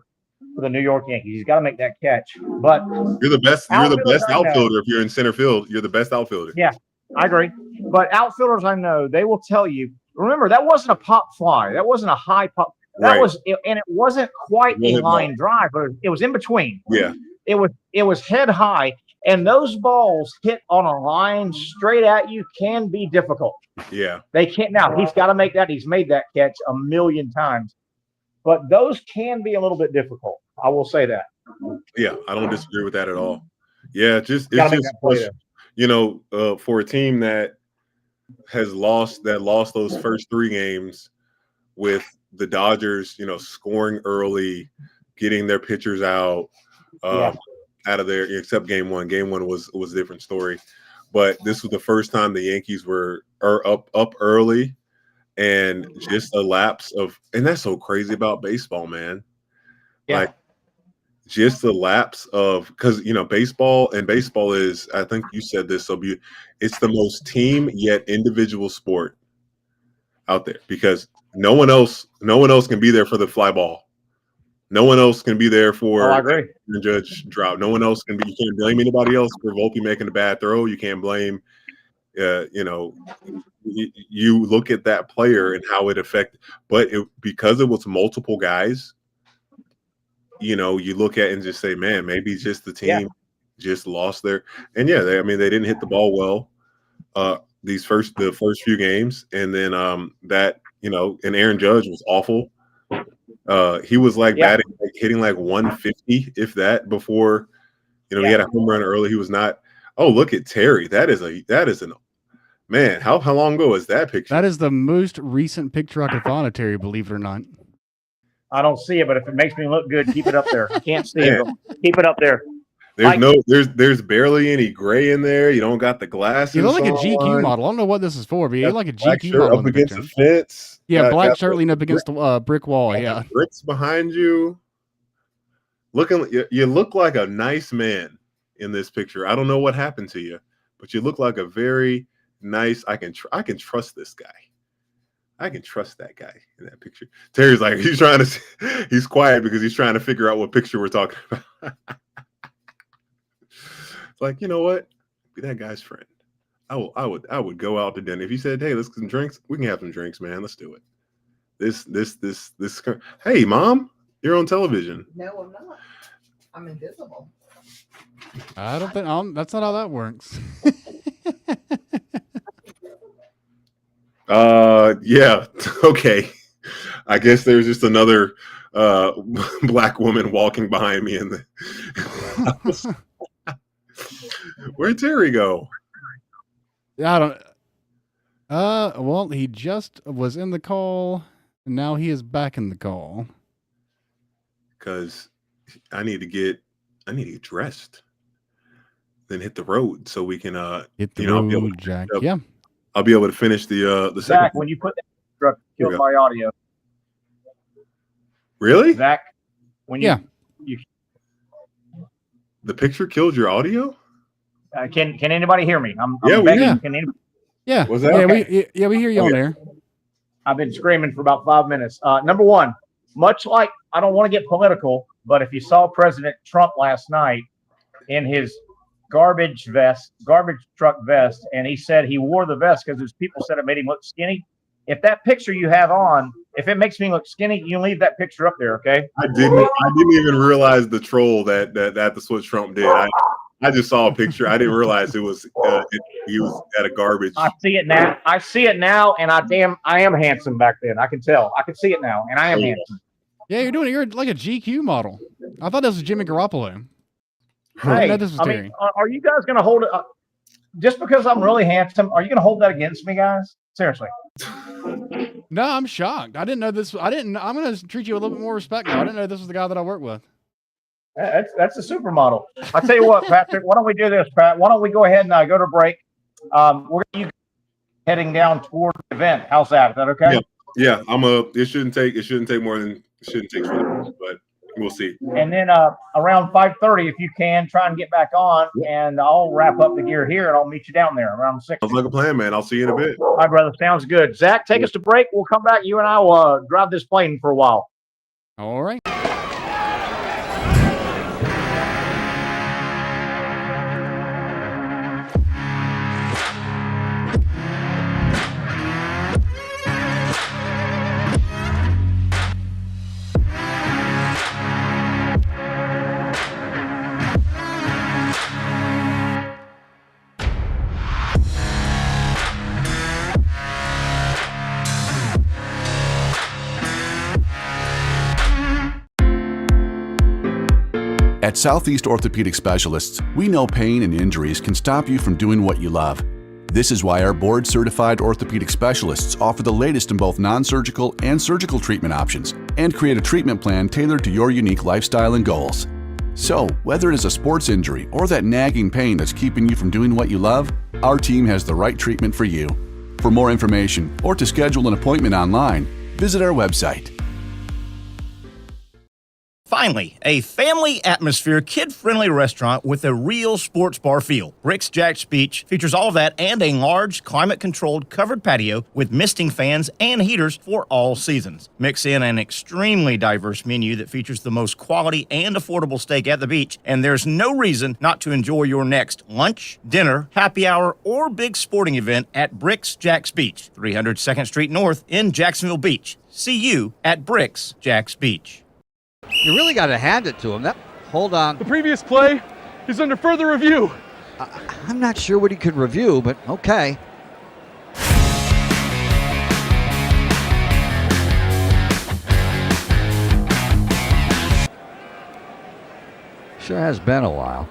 for the New York Yankees. He's got to make that catch. But you're the best. You're the best outfielder if you're in center field. You're the best outfielder. Yeah, I agree. But outfielders, I know, they will tell you. Remember, that wasn't a pop fly. That wasn't a high pop. That was, and it wasn't quite a line drive, but it was in between. Yeah, it was head high, and those balls hit on a line straight at you can be difficult. Yeah, they can't. Now he's got to make that. He's made that catch a million times, but those can be a little bit difficult. I will say that. Yeah, I don't disagree with that at all. Yeah, it's just you know, for a team that has lost those first 3 games with the Dodgers, you know, scoring early, getting their pitchers out of there, except game 1. Game 1 was a different story. But this was the first time the Yankees were up early, and just a lapse of, and that's so crazy about baseball, man. Yeah. Like just the lapse of, because you know, baseball is, I think you said this so beautiful, it's the most team yet individual sport out there, because no one else can be there for the fly ball. No one else can be there for the Judge drop. No one else can be. You can't blame anybody else for Volpe making a bad throw. You can't blame, you know, you look at that player and how it affected. But because it was multiple guys, you know, you look at it and just say, man, maybe just the team just lost their. And they didn't hit the ball well the first few games, and then that. You know, and Aaron Judge was awful. He was hitting like 150, if that, before, you know, he had a home run early. He was not. Oh, look at Terry. That is an man. How long ago is that picture? That is the most recent picture I could find of Terry, believe it or not. I don't see it, but if it makes me look good, keep it up there. I can't see it, but keep it up there. There's barely any gray in there. You don't got the glasses. You look like a GQ model. I don't know what this is for, but you look like a GQ model. Up against the fence. Yeah, black shirt leaning up against the brick wall. Yeah, bricks behind you. You look like a nice man in this picture. I don't know what happened to you, but you look like a very nice. I can trust this guy. I can trust that guy in that picture. Terry's like, he's quiet because he's trying to figure out what picture we're talking about. Like, you know what? Be that guy's friend. I would go out to dinner. If he said, hey, let's get some drinks, we can have some drinks, man. Let's do it. This. Hey, Mom, you're on television. No, I'm not. I'm invisible. I don't think that's not how that works. Yeah. Okay. I guess there's just another black woman walking behind me in the. Where'd Terry go? I don't. Well, he just was in the call, and now he is back in the call. Because I need to get dressed, then hit the road so we can hit the road, Jack. Yeah. I'll be able to finish the Zach, second. when you put that picture up, it killed my audio. Really? Zach, when you the picture killed your audio? Can anybody hear me? I'm begging. Can anybody? Yeah. Was that okay? We hear you on there. I've been screaming for about 5 minutes. Number one, much like I don't want to get political, but if you saw President Trump last night in his garbage truck vest, and he said he wore the vest because his people said it made him look skinny. If that picture you have on, if it makes me look skinny, you leave that picture up there, okay? I didn't even realize the troll that that's what Trump did. I just saw a picture. I didn't realize it was he was at a garbage. I see it now, and I am handsome back then. I can tell. I can see it now, and I am handsome. Yeah, you're like a GQ model. I thought this was Jimmy Garoppolo. Hey, are you guys going to hold it? Just because I'm really handsome, are you going to hold that against me, guys? Seriously. No, I'm shocked. I didn't know this. I'm going to treat you with a little bit more respect now. I didn't know this was the guy that I work with. That's a supermodel. I tell you what, Patrick. Why don't we do this, Pat? Why don't we go ahead and go to break? We're heading down toward the event. How's that? Is that okay? Yeah. It shouldn't take more than 20 minutes, but we'll see. And then around 5:30, if you can, try and get back on, and I'll wrap up the gear here, and I'll meet you down there around 6. Sounds like a plan, man. I'll see you in a bit. All right, brother. Sounds good. Zach, take us to break. We'll come back. You and I will drive this plane for a while. All right. At Southeast Orthopedic Specialists, we know pain and injuries can stop you from doing what you love. This is why our board-certified orthopedic specialists offer the latest in both non-surgical and surgical treatment options and create a treatment plan tailored to your unique lifestyle and goals. So, whether it is a sports injury or that nagging pain that's keeping you from doing what you love, our team has the right treatment for you. For more information or to schedule an appointment online, visit our website. Finally, a family atmosphere, kid-friendly restaurant with a real sports bar feel. Bricks Jack's Beach features all of that and a large, climate-controlled covered patio with misting fans and heaters for all seasons. Mix in an extremely diverse menu that features the most quality and affordable steak at the beach, and there's no reason not to enjoy your next lunch, dinner, happy hour, or big sporting event at Bricks Jack's Beach, 300 2nd Street North in Jacksonville Beach. See you at Bricks Jack's Beach. You really got to hand it to him. Hold on. The previous play is under further review. I'm not sure what he could review, but okay. Sure has been a while.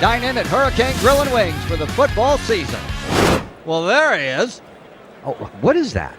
Dine in at Hurricane Grill and Wings for the football season. Well, there he is. Oh, what is that?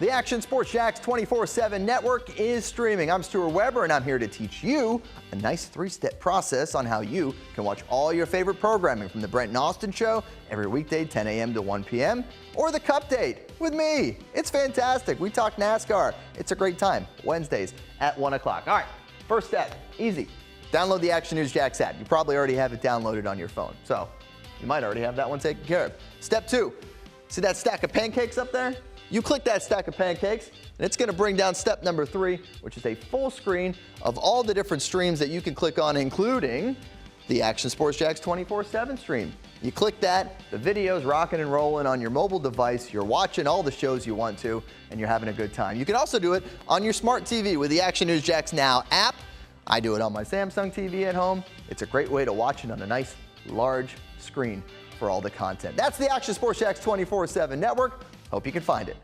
The Action Sports Jax 24/7 network is streaming. I'm Stuart Weber, and I'm here to teach you a nice 3-step process on how you can watch all your favorite programming from the Brent and Austin Show every weekday 10 a.m. to 1 p.m. or the Cup Date with me. It's fantastic. We talk NASCAR. It's a great time. Wednesdays at 1 o'clock. All right, first step, easy. Download the Action News Jax app. You probably already have it downloaded on your phone, so you might already have that one taken care of. Step 2, see that stack of pancakes up there? You click that stack of pancakes, and it's going to bring down step number 3, which is a full screen of all the different streams that you can click on, including the Action Sports Jax 24/7 stream. You click that, the video's rocking and rolling on your mobile device. You're watching all the shows you want to, and you're having a good time. You can also do it on your smart TV with the Action News Jax Now app. I do it on my Samsung TV at home. It's a great way to watch it on a nice, large screen for all the content. That's the Action Sports Jacks 24/7 network. Hope you can find it.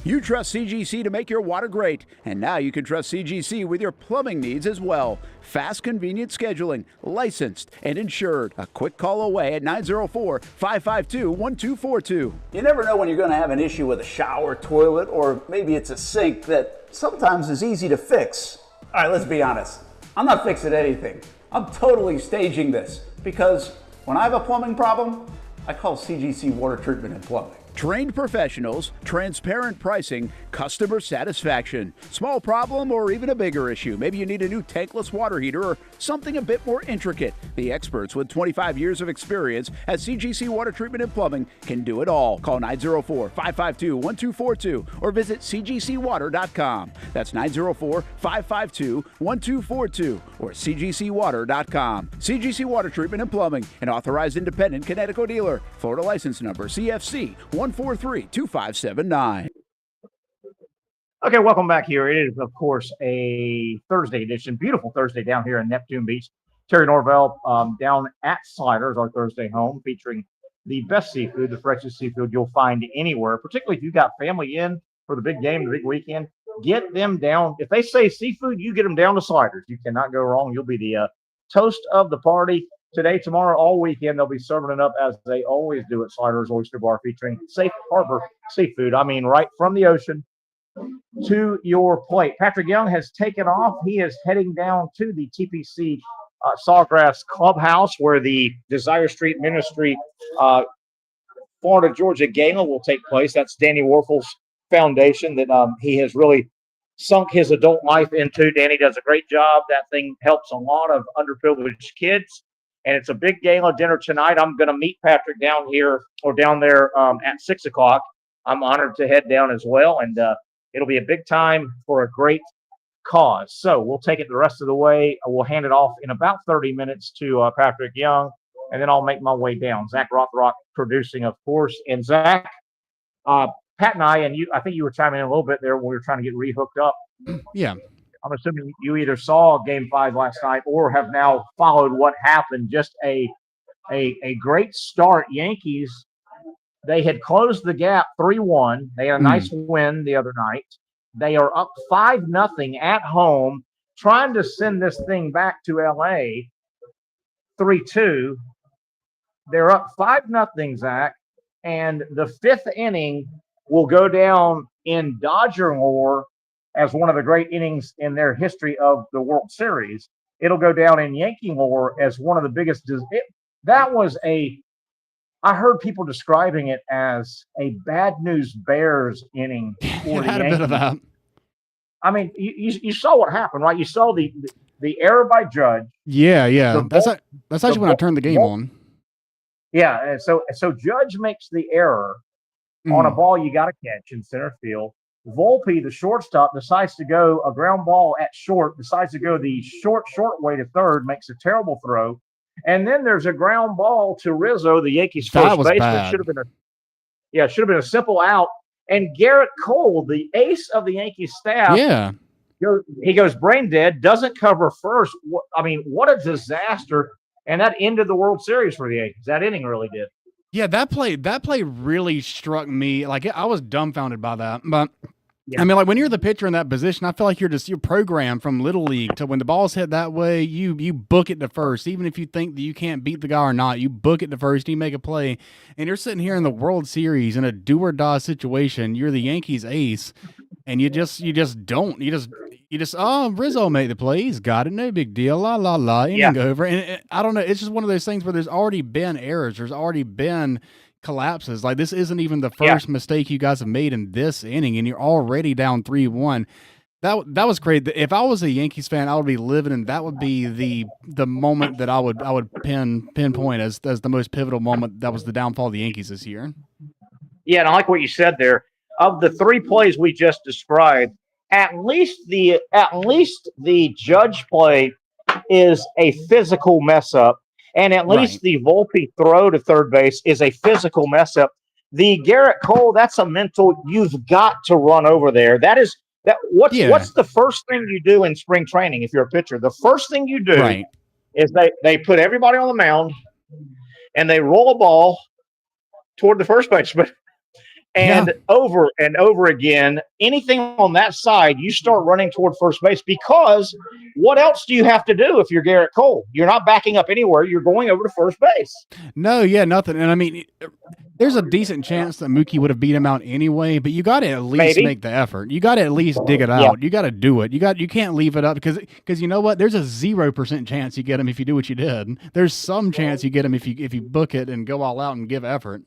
You trust CGC to make your water great, and now you can trust CGC with your plumbing needs as well. Fast, convenient scheduling, licensed and insured. A quick call away at 904-552-1242. You never know when you're going to have an issue with a shower, toilet, or maybe it's a sink that sometimes is easy to fix. All right, let's be honest. I'm not fixing anything. I'm totally staging this because when I have a plumbing problem, I call CGC Water Treatment and Plumbing. Trained professionals, transparent pricing, customer satisfaction. Small problem or even a bigger issue. Maybe you need a new tankless water heater or something a bit more intricate. The experts with 25 years of experience at CGC Water Treatment and Plumbing can do it all. Call 904-552-1242 or visit cgcwater.com. That's 904-552-1242 or cgcwater.com. CGC Water Treatment and Plumbing, an authorized independent Connecticut dealer. Florida license number CFC 1432579. Okay, welcome back here. It is, of course, a Thursday edition. Beautiful Thursday down here in Neptune Beach. Terry Norvelle down at Sliders, our Thursday home, featuring the best seafood, the freshest seafood you'll find anywhere, particularly if you've got family in for the big game, the big weekend. Get them down. If they say seafood, you get them down to Sliders. You cannot go wrong. You'll be the toast of the party. Today, tomorrow, all weekend, they'll be serving it up as they always do at Sliders Oyster Bar, featuring Safe Harbor seafood. I mean, right from the ocean to your plate. Patrick Young has taken off. He is heading down to the TPC Sawgrass Clubhouse, where the Desire Street Ministry Florida Georgia Gala will take place. That's Danny Warfel's foundation that he has really sunk his adult life into. Danny does a great job. That thing helps a lot of underprivileged kids. And it's a big gala dinner tonight. I'm going to meet Patrick down here or down there at 6 o'clock. I'm honored to head down as well. And it'll be a big time for a great cause. So we'll take it the rest of the way. We'll hand it off in about 30 minutes to Patrick Young, and then I'll make my way down. Zach Rothrock producing, of course. And Zach, Pat and I think you were chiming in a little bit there when we were trying to get rehooked up. Yeah. I'm assuming you either saw Game 5 last night or have now followed what happened. Just a great start. Yankees, they had closed the gap 3-1. They had a nice win the other night. They are up 5-0 at home, trying to send this thing back to L.A. 3-2. They're up 5-0, Zach, and the fifth inning will go down in Dodger lore as one of the great innings in their history of the World Series. It'll go down in Yankee lore as one of the biggest. I heard people describing it as a bad news Bears inning for the had a bit of that. I mean, you saw what happened, right? You saw the error by Judge. Yeah. That's actually when I turned the game on. Yeah, and so Judge makes the error on a ball you got to catch in center field. Volpe, the shortstop, decides to go a ground ball at short, decides to go the short way to third, makes a terrible throw. And then there's a ground ball to Rizzo, the Yankees first baseman. Should have been a simple out. And Garrett Cole, the ace of the Yankees staff, he goes brain dead, doesn't cover first. What a disaster. And that ended the World Series for the Yankees. That inning really did. Yeah, that play really struck me. Like, I was dumbfounded by that. But I mean, like, when you're the pitcher in that position, I feel like you're programmed from Little League to when the ball's hit that way, you book it to first. Even if you think that you can't beat the guy or not, you book it to first, you make a play. And you're sitting here in the World Series in a do or die situation. You're the Yankees ace, and you just don't. Rizzo made the play. He's got it. No big deal. La, la, la. Inning over. And I don't know. It's just one of those things where there's already been errors. There's already been collapses. Like, this isn't even the first mistake you guys have made in this inning, and you're already down 3-1. That was great. If I was a Yankees fan, I would be living, and that would be the moment that I would pinpoint as the most pivotal moment. That was the downfall of the Yankees this year. Yeah, and I like what you said there. Of the three plays we just described, at least the Judge play is a physical mess up, and at least the Volpe throw to third base is a physical mess up. The Garrett Cole, that's a mental. You've got to run over there. That is What's the first thing you do in spring training if you're a pitcher? The first thing you do is they put everybody on the mound and they roll a ball toward the first baseman. And over and over again, anything on that side, you start running toward first base, because what else do you have to do if you're Garrett Cole? You're not backing up anywhere. You're going over to first base. No, nothing. And I mean, there's a decent chance that Mookie would have beat him out anyway, but you got to at least make the effort. You got to at least dig it out. You got to do it. You can't leave it up because you know what? There's a 0% chance you get him if you do what you did. There's some chance you get him if you book it and go all out and give effort.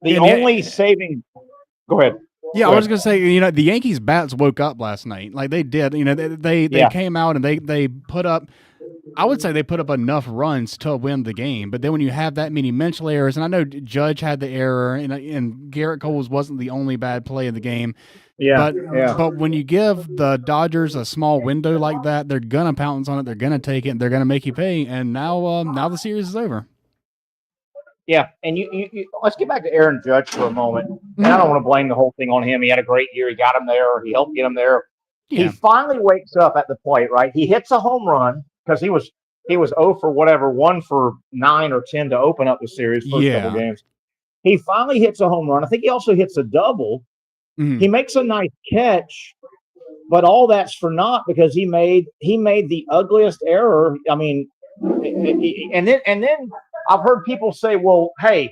The only saving. Go ahead. Yeah, I was going to say, the Yankees bats woke up last night. Like they did. They came out and they put up, I would say they put up enough runs to win the game. But then when you have that many mental errors, and I know Judge had the error, and Garrett Cole's wasn't the only bad play of the game. But when you give the Dodgers a small window like that, they're going to pounce on it. They're going to take it. And they're going to make you pay. And now the series is over. Yeah, and you let's get back to Aaron Judge for a moment. And I don't want to blame the whole thing on him. He had a great year. He got him there. He helped get him there. Yeah. He finally wakes up at the plate, right? He hits a home run because he was 0 for whatever, 1 for 9 or 10 to open up the series first couple games. He finally hits a home run. I think he also hits a double. Mm-hmm. He makes a nice catch, but all that's for naught because he made the ugliest error. I mean, and then I've heard people say, well, hey,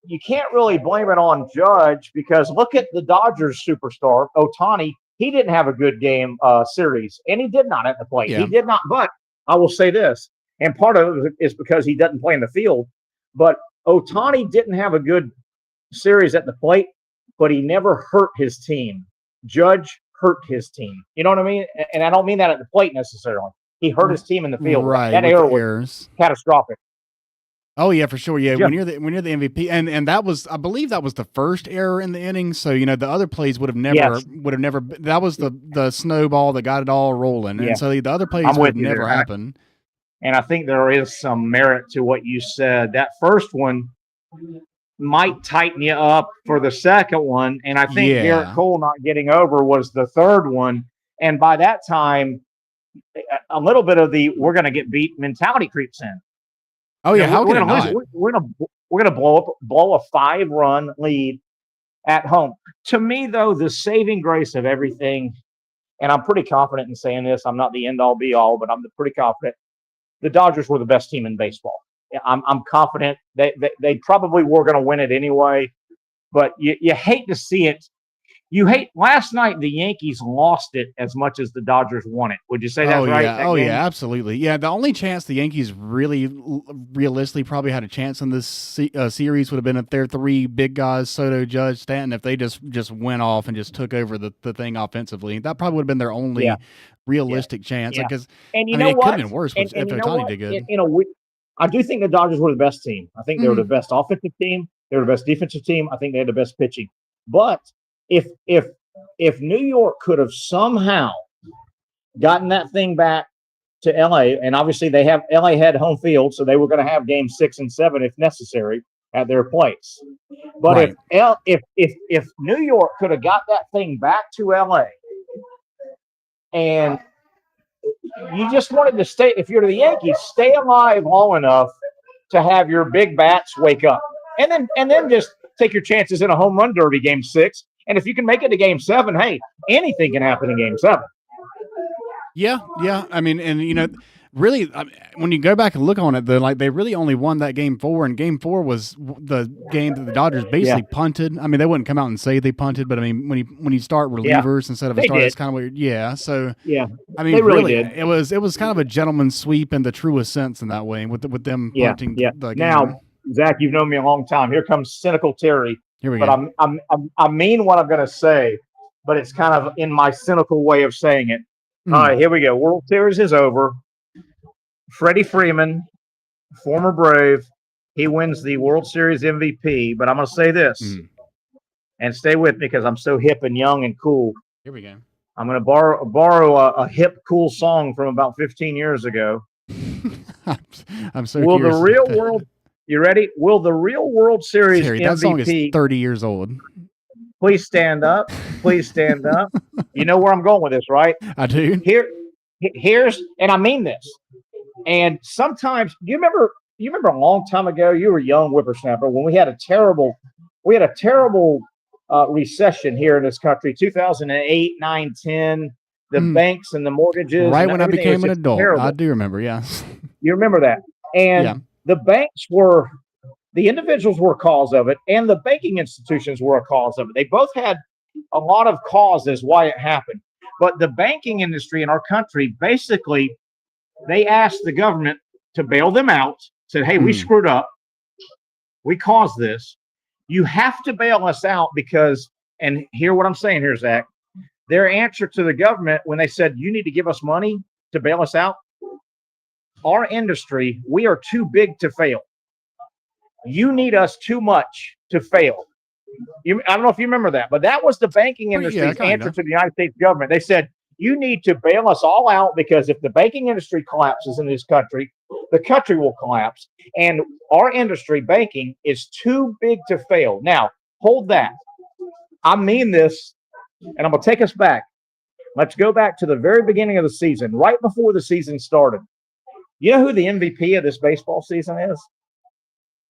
you can't really blame it on Judge because look at the Dodgers superstar, Ohtani. He didn't have a good game series, and he did not at the plate. Yeah. He did not. But I will say this, and part of it is because he doesn't play in the field, but Ohtani didn't have a good series at the plate, but he never hurt his team. Judge hurt his team. You know what I mean? And I don't mean that at the plate necessarily. He hurt his team in the field. Right, that error was catastrophic. Oh yeah, for sure. Yeah, when you're the MVP, and that was, I believe that was the first error in the inning. So the other plays would have never. That was the snowball that got it all rolling, and so the other plays would never happen. And I think there is some merit to what you said. That first one might tighten you up for the second one, and I think Garrett Cole not getting over was the third one. And by that time, a little bit of the we're going to get beat mentality creeps in. Oh yeah, how can it not? We're gonna blow a 5-run lead at home. To me, though, the saving grace of everything, and I'm pretty confident in saying this. I'm not the end all be all, but I'm pretty confident. The Dodgers were the best team in baseball. I'm confident they probably were going to win it anyway. But you hate to see it. Last night the Yankees lost it as much as the Dodgers won it. Would you say that's right? Yeah, absolutely. Yeah, the only chance the Yankees really realistically probably had a chance in this series would have been if their 3 big guys, Soto, Judge, Stanton, if they just went off and just took over the thing offensively. That probably would have been their only realistic chance. Because and it could have been worse if Ohtani did good. I do think the Dodgers were the best team. I think they were the best offensive team. They were the best defensive team. I think they had the best pitching. But if New York could have somehow gotten that thing back to LA, and obviously LA had home field, so they were going to have games 6 and 7 if necessary at their place. But if New York could have got that thing back to LA, and you just wanted to stay, if you're the Yankees, stay alive long enough to have your big bats wake up, and then just take your chances in a home run derby game 6. And if you can make it to game 7, hey, anything can happen in game 7. Yeah. I mean, and really, when you go back and look on it, they really only won that game 4, and game 4 was the game that the Dodgers basically punted. I mean, they wouldn't come out and say they punted, but I mean, when you start relievers instead of a start, it's kind of weird. Yeah. So I mean, they really did. It was kind of a gentleman's sweep in the truest sense in that way with them punting. The game. Now, Zach, you've known me a long time. Here comes cynical Terry. Here we go. I mean what I'm going to say, but it's kind of in my cynical way of saying it. All right, here we go. World Series is over. Freddie Freeman, former Brave, he wins the World Series MVP. But I'm going to say this, and stay with me because I'm so hip and young and cool. Here we go. I'm going to borrow a hip, cool song from about 15 years ago. I'm so Will curious. The real world? You ready? Will the real World Series MVP? That song is 30 years old. Please stand up. Please stand up. You know where I'm going with this, right? I do. Here's, and I mean this. And sometimes, you remember a long time ago, you were a young whippersnapper, when we had a terrible recession here in this country, 2008, 9, 10, the banks and the mortgages. Right and when I became an adult. Terrible. I do remember, yeah. You remember that. And the banks the individuals were a cause of it, and the banking institutions were a cause of it. They both had a lot of causes why it happened. But the banking industry in our country, basically, they asked the government to bail them out, said, hey, we screwed up. We caused this. You have to bail us out because, and hear what I'm saying here, Zach, their answer to the government when they said, you need to give us money to bail us out, our industry, we are too big to fail. You need us too much to fail. I don't know if you remember that, but that was the banking industry's answer to the United States government. They said, you need to bail us all out because if the banking industry collapses in this country, the country will collapse. And our industry, banking, is too big to fail. Now, hold that. I mean this, and I'm going to take us back. Let's go back to the very beginning of the season, right before the season started. You know who the MVP of this baseball season is?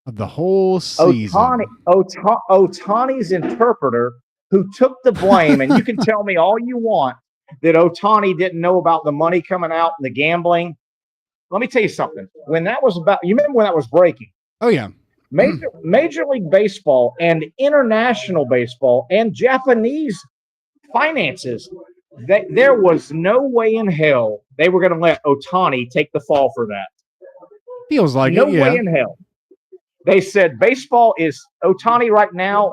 The whole season. Ohtani's interpreter, who took the blame, and you can tell me all you want that Ohtani didn't know about the money coming out and the gambling. Let me tell you something. When that was you remember when that was breaking? Oh, yeah. Major League Baseball and international baseball and Japanese finances, there was no way in hell they were going to let Ohtani take the fall for that. Feels like no way in hell. They said baseball is Ohtani right now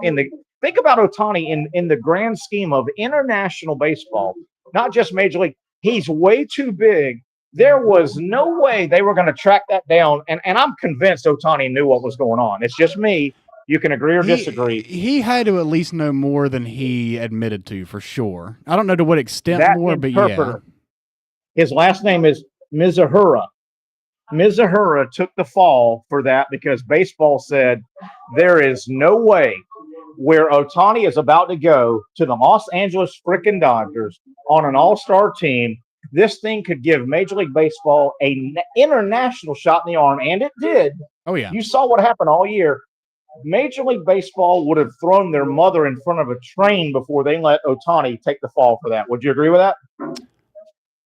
think about Ohtani in the grand scheme of international baseball, not just Major League. He's way too big. There was no way they were going to track that down. And I'm convinced Ohtani knew what was going on. It's just me. You can agree or disagree. He had to at least know more than he admitted to, for sure. I don't know to what extent more, but yeah. His last name is Mizuhara. Mizuhara took the fall for that because baseball said there is no way where Ohtani is about to go to the Los Angeles frickin' Dodgers on an all-star team. This thing could give Major League Baseball an international shot in the arm, and it did. Oh, yeah. You saw what happened all year. Major League Baseball would have thrown their mother in front of a train before they let Ohtani take the fall for that. Would you agree with that?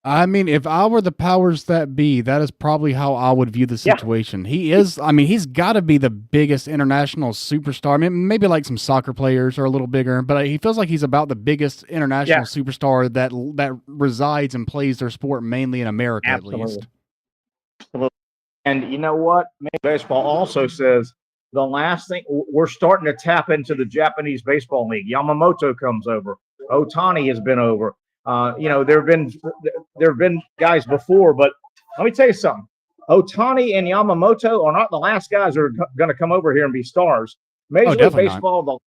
I mean, if I were the powers that be, that is probably how I would view the situation. He is, I mean, he's got to be the biggest international superstar. I mean, maybe like some soccer players are a little bigger, but he feels like he's about the biggest international superstar that resides and plays their sport mainly in America, at least. Absolutely. And you know what? Baseball also says the last thing, we're starting to tap into the Japanese baseball league. Yamamoto comes over. Ohtani has been over. There have been guys before, but let me tell you something. Ohtani and Yamamoto are not the last guys who are going to come over here and be stars. Major League Baseball,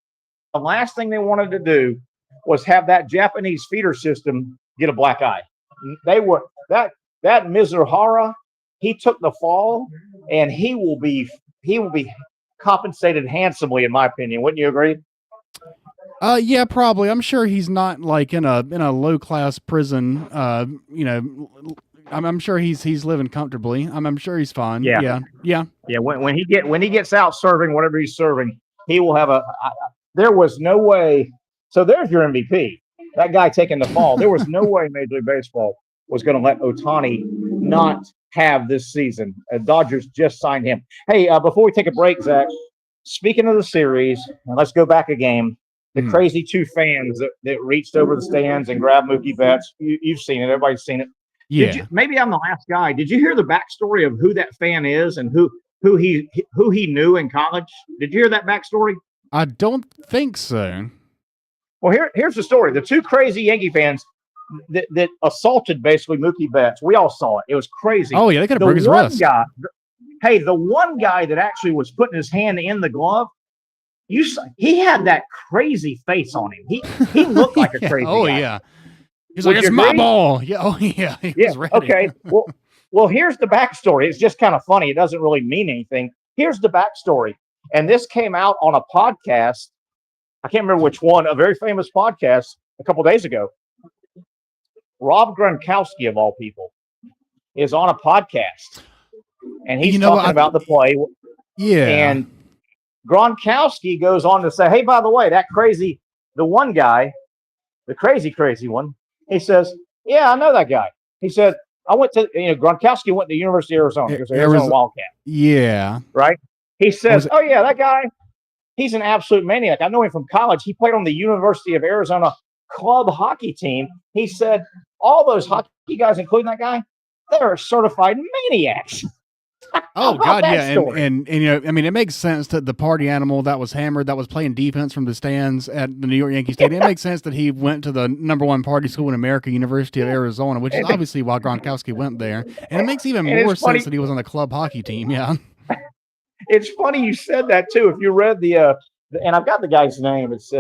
the last thing they wanted to do was have that Japanese feeder system get a black eye. They were that Mizuhara, he took the fall, and he will be compensated handsomely, in my opinion. Wouldn't you agree? Yeah, probably. I'm sure he's not like in a low class prison. I'm sure he's living comfortably. I'm sure he's fine. Yeah. When he gets out serving whatever he's serving, he will have there was no way. So there's your MVP. That guy taking the fall. There was no way Major League Baseball was going to let Ohtani not have this season. Dodgers just signed him. Hey, before we take a break, Zach, speaking of the series, let's go back a game. The crazy two fans that reached over the stands and grabbed Mookie Betts. You've seen it. Everybody's seen it. Yeah. Maybe I'm the last guy. Did you hear the backstory of who that fan is and who he knew in college? Did you hear that backstory? I don't think so. Well, here's the story. The two crazy Yankee fans that assaulted basically Mookie Betts. We all saw it. It was crazy. Oh, yeah. They could have broke his wrist. The one guy that actually was putting his hand in the glove, he had that crazy face on him. He looked like a crazy guy. Yeah. He's like, it's my ball. Yeah. Oh, yeah. He was ready. Okay. Well, here's the backstory. It's just kind of funny. It doesn't really mean anything. Here's the backstory. And this came out on a podcast I can't remember which one, a very famous podcast a couple days ago. Rob Gronkowski, of all people, is on a podcast, and he's talking about the play. Yeah. And Gronkowski goes on to say, hey, by the way, the one guy, the crazy one, he says, yeah, I know that guy. He said, Gronkowski went to the University of Arizona. He was an Arizona Wildcat. Yeah. Right? He says, oh, yeah, that guy, he's an absolute maniac. I know him from college. He played on the University of Arizona club hockey team. He said, all those hockey guys, including that guy, they're certified maniacs. Oh God, yeah, and it makes sense that the party animal that was hammered, that was playing defense from the stands at the New York Yankee Stadium, it makes sense that he went to the #1 party school in America, University of Arizona, which is obviously why Gronkowski went there. And it makes even more sense that he was on the club hockey team. Yeah, it's funny you said that too. If you read and I've got the guy's name. It's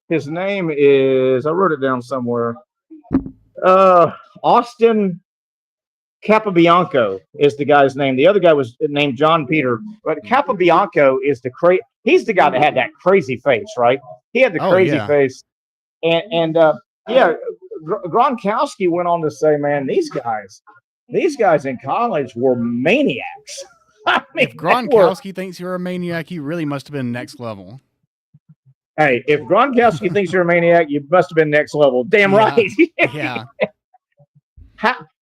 his name is, I wrote it down somewhere. Austin Capabianco is the guy's name. The other guy was named John Peter, but Capabianco is he's the guy that had that crazy face, right? He had the crazy face. And Gronkowski went on to say, man, these guys in college were maniacs. I mean, if Gronkowski thinks you're a maniac, he really must have been next level. Hey, if Gronkowski thinks you're a maniac, you must have been next level. Damn right. Yeah.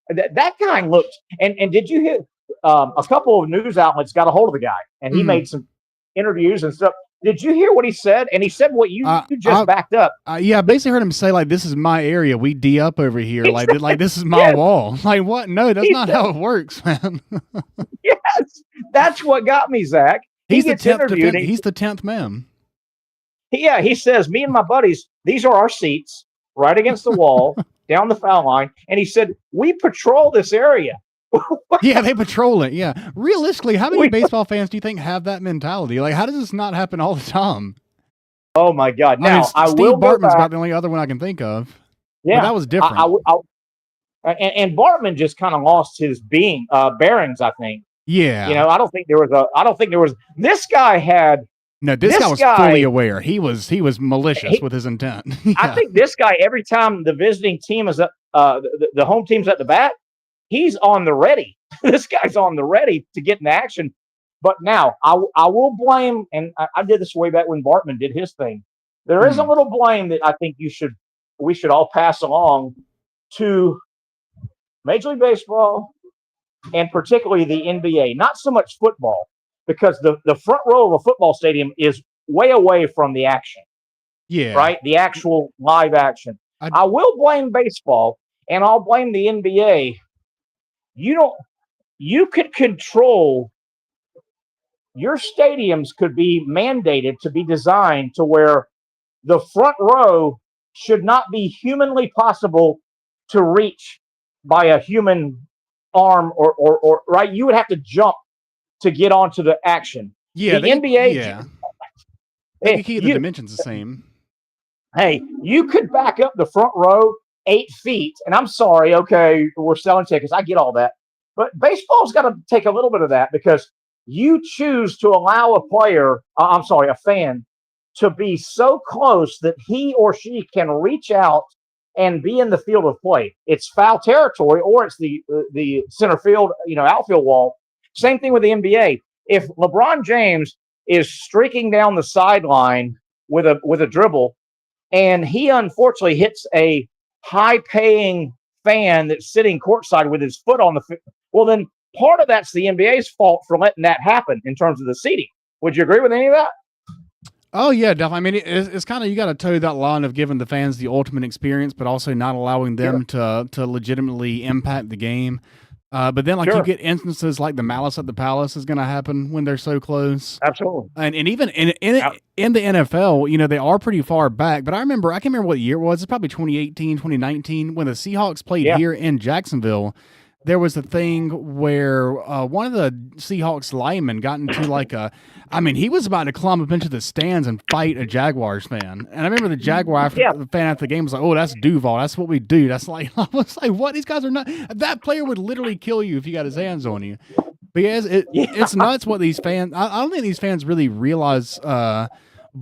That guy looked, and did you hear a couple of news outlets got a hold of the guy, and he made some interviews and stuff. Did you hear what he said? And he said what you just backed up. Yeah, I basically heard him say, like, this is my area. We D up over here. Like this is my wall. Like, what? No, that's not how it works, man. Yes, that's what got me, Zach. He's the 10th man. Yeah, he says, me and my buddies, these are our seats right against the wall. Down the foul line, and he said, we patrol this area. Yeah, they patrol it. Yeah. Realistically, how many baseball fans do you think have that mentality? Like, how does this not happen all the time? Oh, my God. Now, Steve Bartman's about the only other one I can think of. Yeah. But that was different. And Bartman just kind of lost his bearings, I think. Yeah. I don't think there was, this guy had, no, this guy was fully aware. He was malicious with his intent. Yeah. I think this guy, every time the visiting team is the home team's at the bat, he's on the ready. This guy's on the ready to get in action. But now I will blame, and I did this way back when Bartman did his thing. There is a little blame that I think we should all pass along to Major League Baseball and particularly the NBA. Not so much football, because the front row of a football stadium is way away from the action. Yeah. Right? The actual live action. I will blame baseball, and I'll blame the NBA. You could control, your stadiums could be mandated to be designed to where the front row should not be humanly possible to reach by a human arm or right? You would have to jump to get onto the action. Yeah, the NBA. Yeah, they keep the dimensions the same. Hey, you could back up the front row 8 feet, and I'm sorry. Okay, we're selling tickets. I get all that, but baseball's got to take a little bit of that because you choose to allow a fan, to be so close that he or she can reach out and be in the field of play. It's foul territory, or it's the center field, outfield wall. Same thing with the NBA. If LeBron James is streaking down the sideline with a dribble, and he unfortunately hits a high-paying fan that's sitting courtside with his foot on the well, then part of that's the NBA's fault for letting that happen in terms of the seating. Would you agree with any of that? Oh, yeah, definitely. I mean, it's kind of, you got to toe that line of giving the fans the ultimate experience, but also not allowing them to legitimately impact the game. But then, you get instances like the Malice at the Palace is going to happen when they're so close. Absolutely. And even in the NFL, they are pretty far back. But I can't remember what year it was. It's probably 2018, 2019, when the Seahawks played here in Jacksonville. There was a thing where one of the Seahawks linemen got into he was about to climb up into the stands and fight a Jaguars fan. And I remember the Jaguar fan after the game was like, "Oh, that's Duval. That's what we do." That's I was like, "What? These guys are not." That player would literally kill you if he got his hands on you. But it's nuts what these fans. I don't think these fans really realize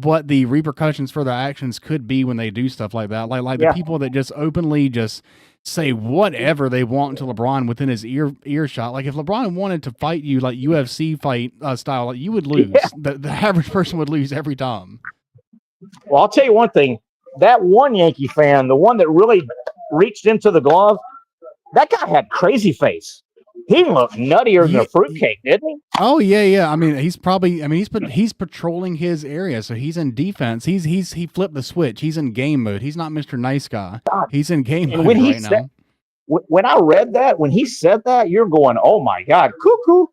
what the repercussions for their actions could be when they do stuff like that. Like the people that just openly just say whatever they want to LeBron within his earshot. Like if LeBron wanted to fight you like UFC fight style, like you would lose. Yeah. The average person would lose every time. Well, I'll tell you one thing. That one Yankee fan, the one that really reached into the glove, that guy had crazy face. He looked nuttier than a fruitcake, didn't he? Oh yeah. I mean, he's patrolling his area, so he's in defense. He flipped the switch. He's in game mode. He's not Mr. Nice Guy. He's in game mode right now. When I read that, when he said that, you're going, "Oh my God, cuckoo."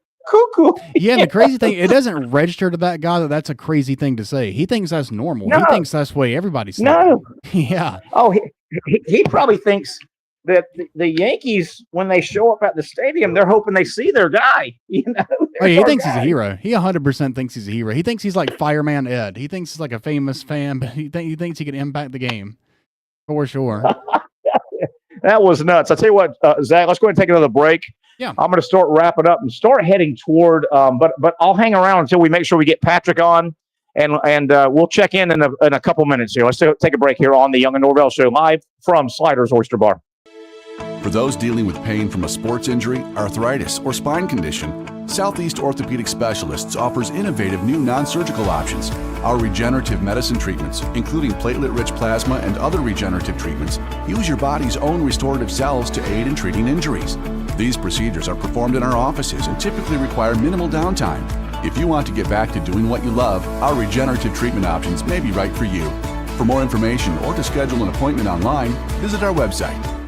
Yeah, and the crazy thing, it doesn't register to that guy that that's a crazy thing to say. He thinks that's normal. No. He thinks that's the way everybody's saying. No. Yeah. Oh, he probably thinks that the Yankees, when they show up at the stadium, they're hoping they see their guy. You know, oh, yeah, he thinks he's a hero. He 100% thinks he's a hero. He thinks he's like Fireman Ed. He thinks he's like a famous fan, but he thinks he can impact the game for sure. That was nuts. I'll tell you what, Zach, let's go ahead and take another break. Yeah. I'm going to start wrapping up and start heading toward, but I'll hang around until we make sure we get Patrick on, and we'll check in a couple minutes here. Let's take a break here on the Young and Norvelle Show, live from Sliders Oyster Bar. For those dealing with pain from a sports injury, arthritis, or spine condition, Southeast Orthopedic Specialists offers innovative new non-surgical options. Our regenerative medicine treatments, including platelet-rich plasma and other regenerative treatments, use your body's own restorative cells to aid in treating injuries. These procedures are performed in our offices and typically require minimal downtime. If you want to get back to doing what you love, our regenerative treatment options may be right for you. For more information or to schedule an appointment online, visit our website.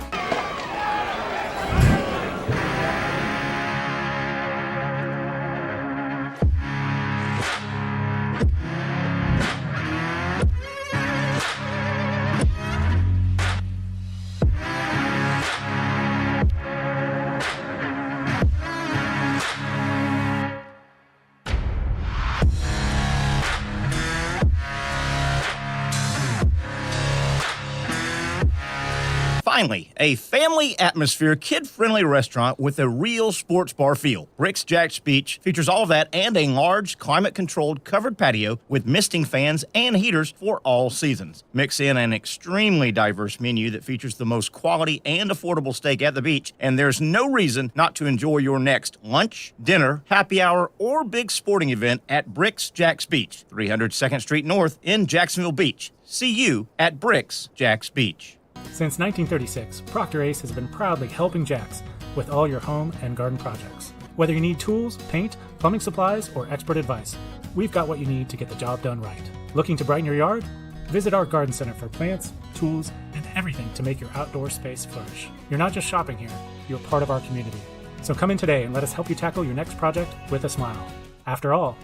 Finally, a family atmosphere, kid-friendly restaurant with a real sports bar feel. Bricks Jack's Beach features all of that and a large, climate-controlled covered patio with misting fans and heaters for all seasons. Mix in an extremely diverse menu that features the most quality and affordable steak at the beach, and there's no reason not to enjoy your next lunch, dinner, happy hour, or big sporting event at Bricks Jack's Beach, 300 2nd Street North in Jacksonville Beach. See you at Bricks Jack's Beach. Since 1936, Proctor Ace has been proudly helping Jacks with all your home and garden projects. Whether you need tools, paint, plumbing supplies, or expert advice, we've got what you need to get the job done right. Looking to brighten your yard? Visit our garden center for plants, tools, and everything to make your outdoor space flourish. You're not just shopping here, you're part of our community. So come in today and let us help you tackle your next project with a smile. After all,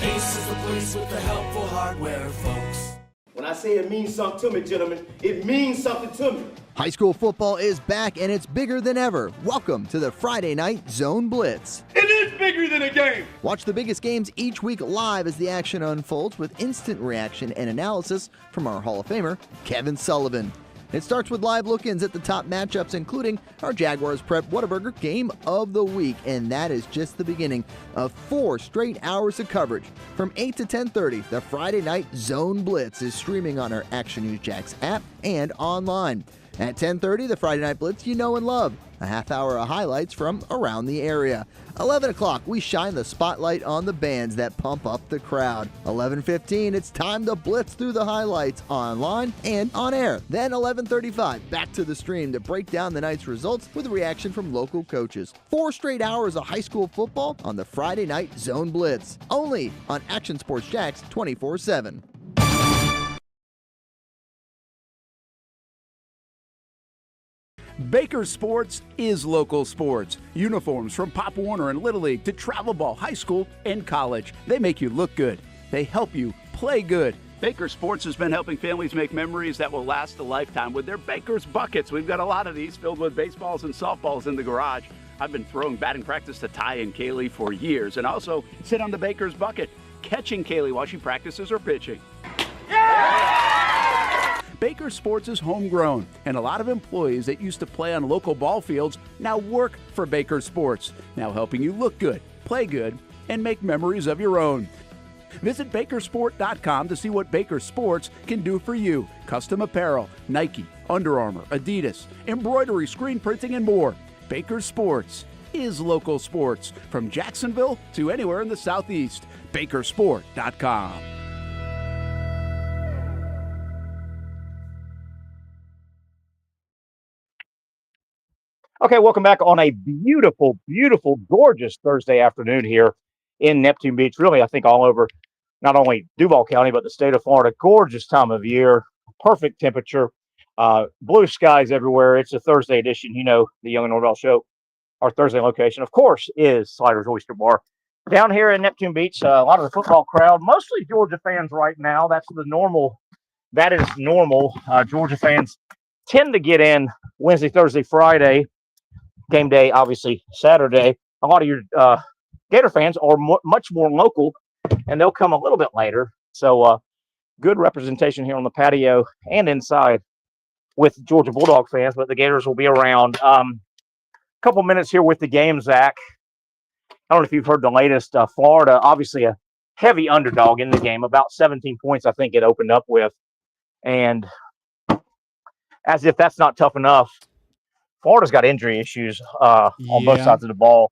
Ace is the place with the helpful hardware, folks. When I say it means something to me, gentlemen, it means something to me. High school football is back and it's bigger than ever. Welcome to the Friday Night Zone Blitz. It is bigger than a game. Watch the biggest games each week live as the action unfolds with instant reaction and analysis from our Hall of Famer, Kevin Sullivan. It starts with live look-ins at the top matchups, including our Jaguars Prep Whataburger Game of the Week, and that is just the beginning of 4 straight hours of coverage. From 8 to 10:30, the Friday Night Zone Blitz is streaming on our Action News Jax app and online. At 10:30, the Friday Night Blitz you know and love. A half hour of highlights from around the area. 11 o'clock, we shine the spotlight on the bands that pump up the crowd. 11:15, it's time to blitz through the highlights online and on air. Then 11:35, back to the stream to break down the night's results with a reaction from local coaches. 4 straight hours of high school football on the Friday Night Zone Blitz. Only on Action Sports Jax 24/7. Baker Sports is local sports. Uniforms from Pop Warner and Little League to travel ball, high school, and college. They make you look good. They help you play good. Baker Sports has been helping families make memories that will last a lifetime with their Baker's Buckets. We've got a lot of these filled with baseballs and softballs in the garage. I've been throwing batting practice to Ty and Kaylee for years, and also sit on the Baker's Bucket, catching Kaylee while she practices her pitching. Baker Sports is homegrown, and a lot of employees that used to play on local ball fields now work for Baker Sports, now helping you look good, play good, and make memories of your own. Visit Bakersport.com to see what Baker Sports can do for you. Custom apparel, Nike, Under Armour, Adidas, embroidery, screen printing, and more. Baker Sports is local sports from Jacksonville to anywhere in the Southeast. Bakersport.com. Okay, welcome back on a beautiful, beautiful, gorgeous Thursday afternoon here in Neptune Beach. Really, I think all over not only Duval County, but the state of Florida. Gorgeous time of year, perfect temperature, blue skies everywhere. It's a Thursday edition. You know, the Young and Norvelle Show. Our Thursday location, of course, is Sliders Oyster Bar. Down here in Neptune Beach, a lot of the football crowd, mostly Georgia fans right now. That is normal. Georgia fans tend to get in Wednesday, Thursday, Friday. Game day, obviously, Saturday. A lot of your Gator fans are much more local, and they'll come a little bit later. So good representation here on the patio and inside with Georgia Bulldog fans, but the Gators will be around. Couple minutes here with the game, Zach. I don't know if you've heard the latest. Florida, obviously a heavy underdog in the game, about 17 points, I think it opened up with. And as if that's not tough enough, Florida's got injury issues on both sides of the ball.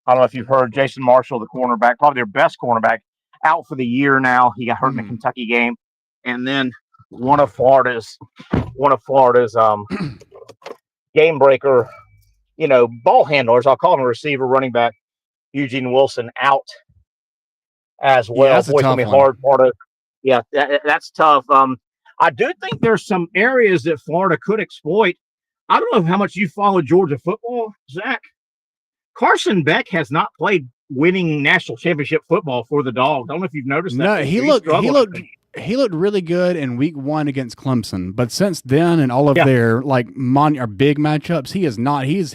I don't know if you've heard Jason Marshall, the cornerback, probably their best cornerback, out for the year now. He got hurt in the Kentucky game. And then one of Florida's game breaker, ball handlers, I'll call him a receiver, running back, Eugene Wilson, out as well. Yeah, that's Boy, it's going to be hard. Florida, that's tough. I do think there's some areas that Florida could exploit. I don't know how much you follow Georgia football, Zach. Carson Beck has not played winning national championship football for the Dogs. I don't know if you've noticed that. No, he looked really good in week 1 against Clemson, but since then and all of their big matchups, he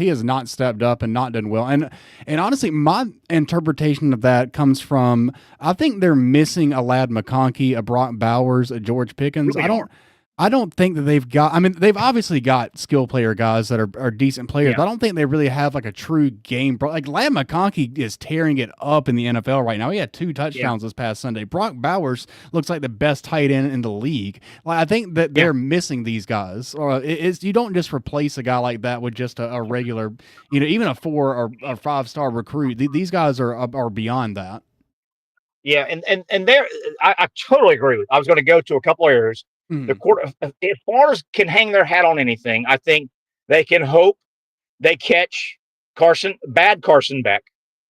has not stepped up and not done well. And honestly, my interpretation of that comes from, I think they're missing a Ladd McConkey, a Brock Bowers, a George Pickens. I don't think that they've got. I mean, they've obviously got skill player guys that are decent players, but I don't think they really have like a true game. Like Ladd McConkey is tearing it up in the NFL right now. He had 2 touchdowns this past Sunday. Brock Bowers looks like the best tight end in the league. Like I think that they're missing these guys. You don't just replace a guy like that with just a regular, even a 4 or a 5-star recruit. These guys are beyond that. Yeah, and I totally agree with. I was going to go to a couple areas. If Florida can hang their hat on anything, I think they can hope they catch bad Carson Beck.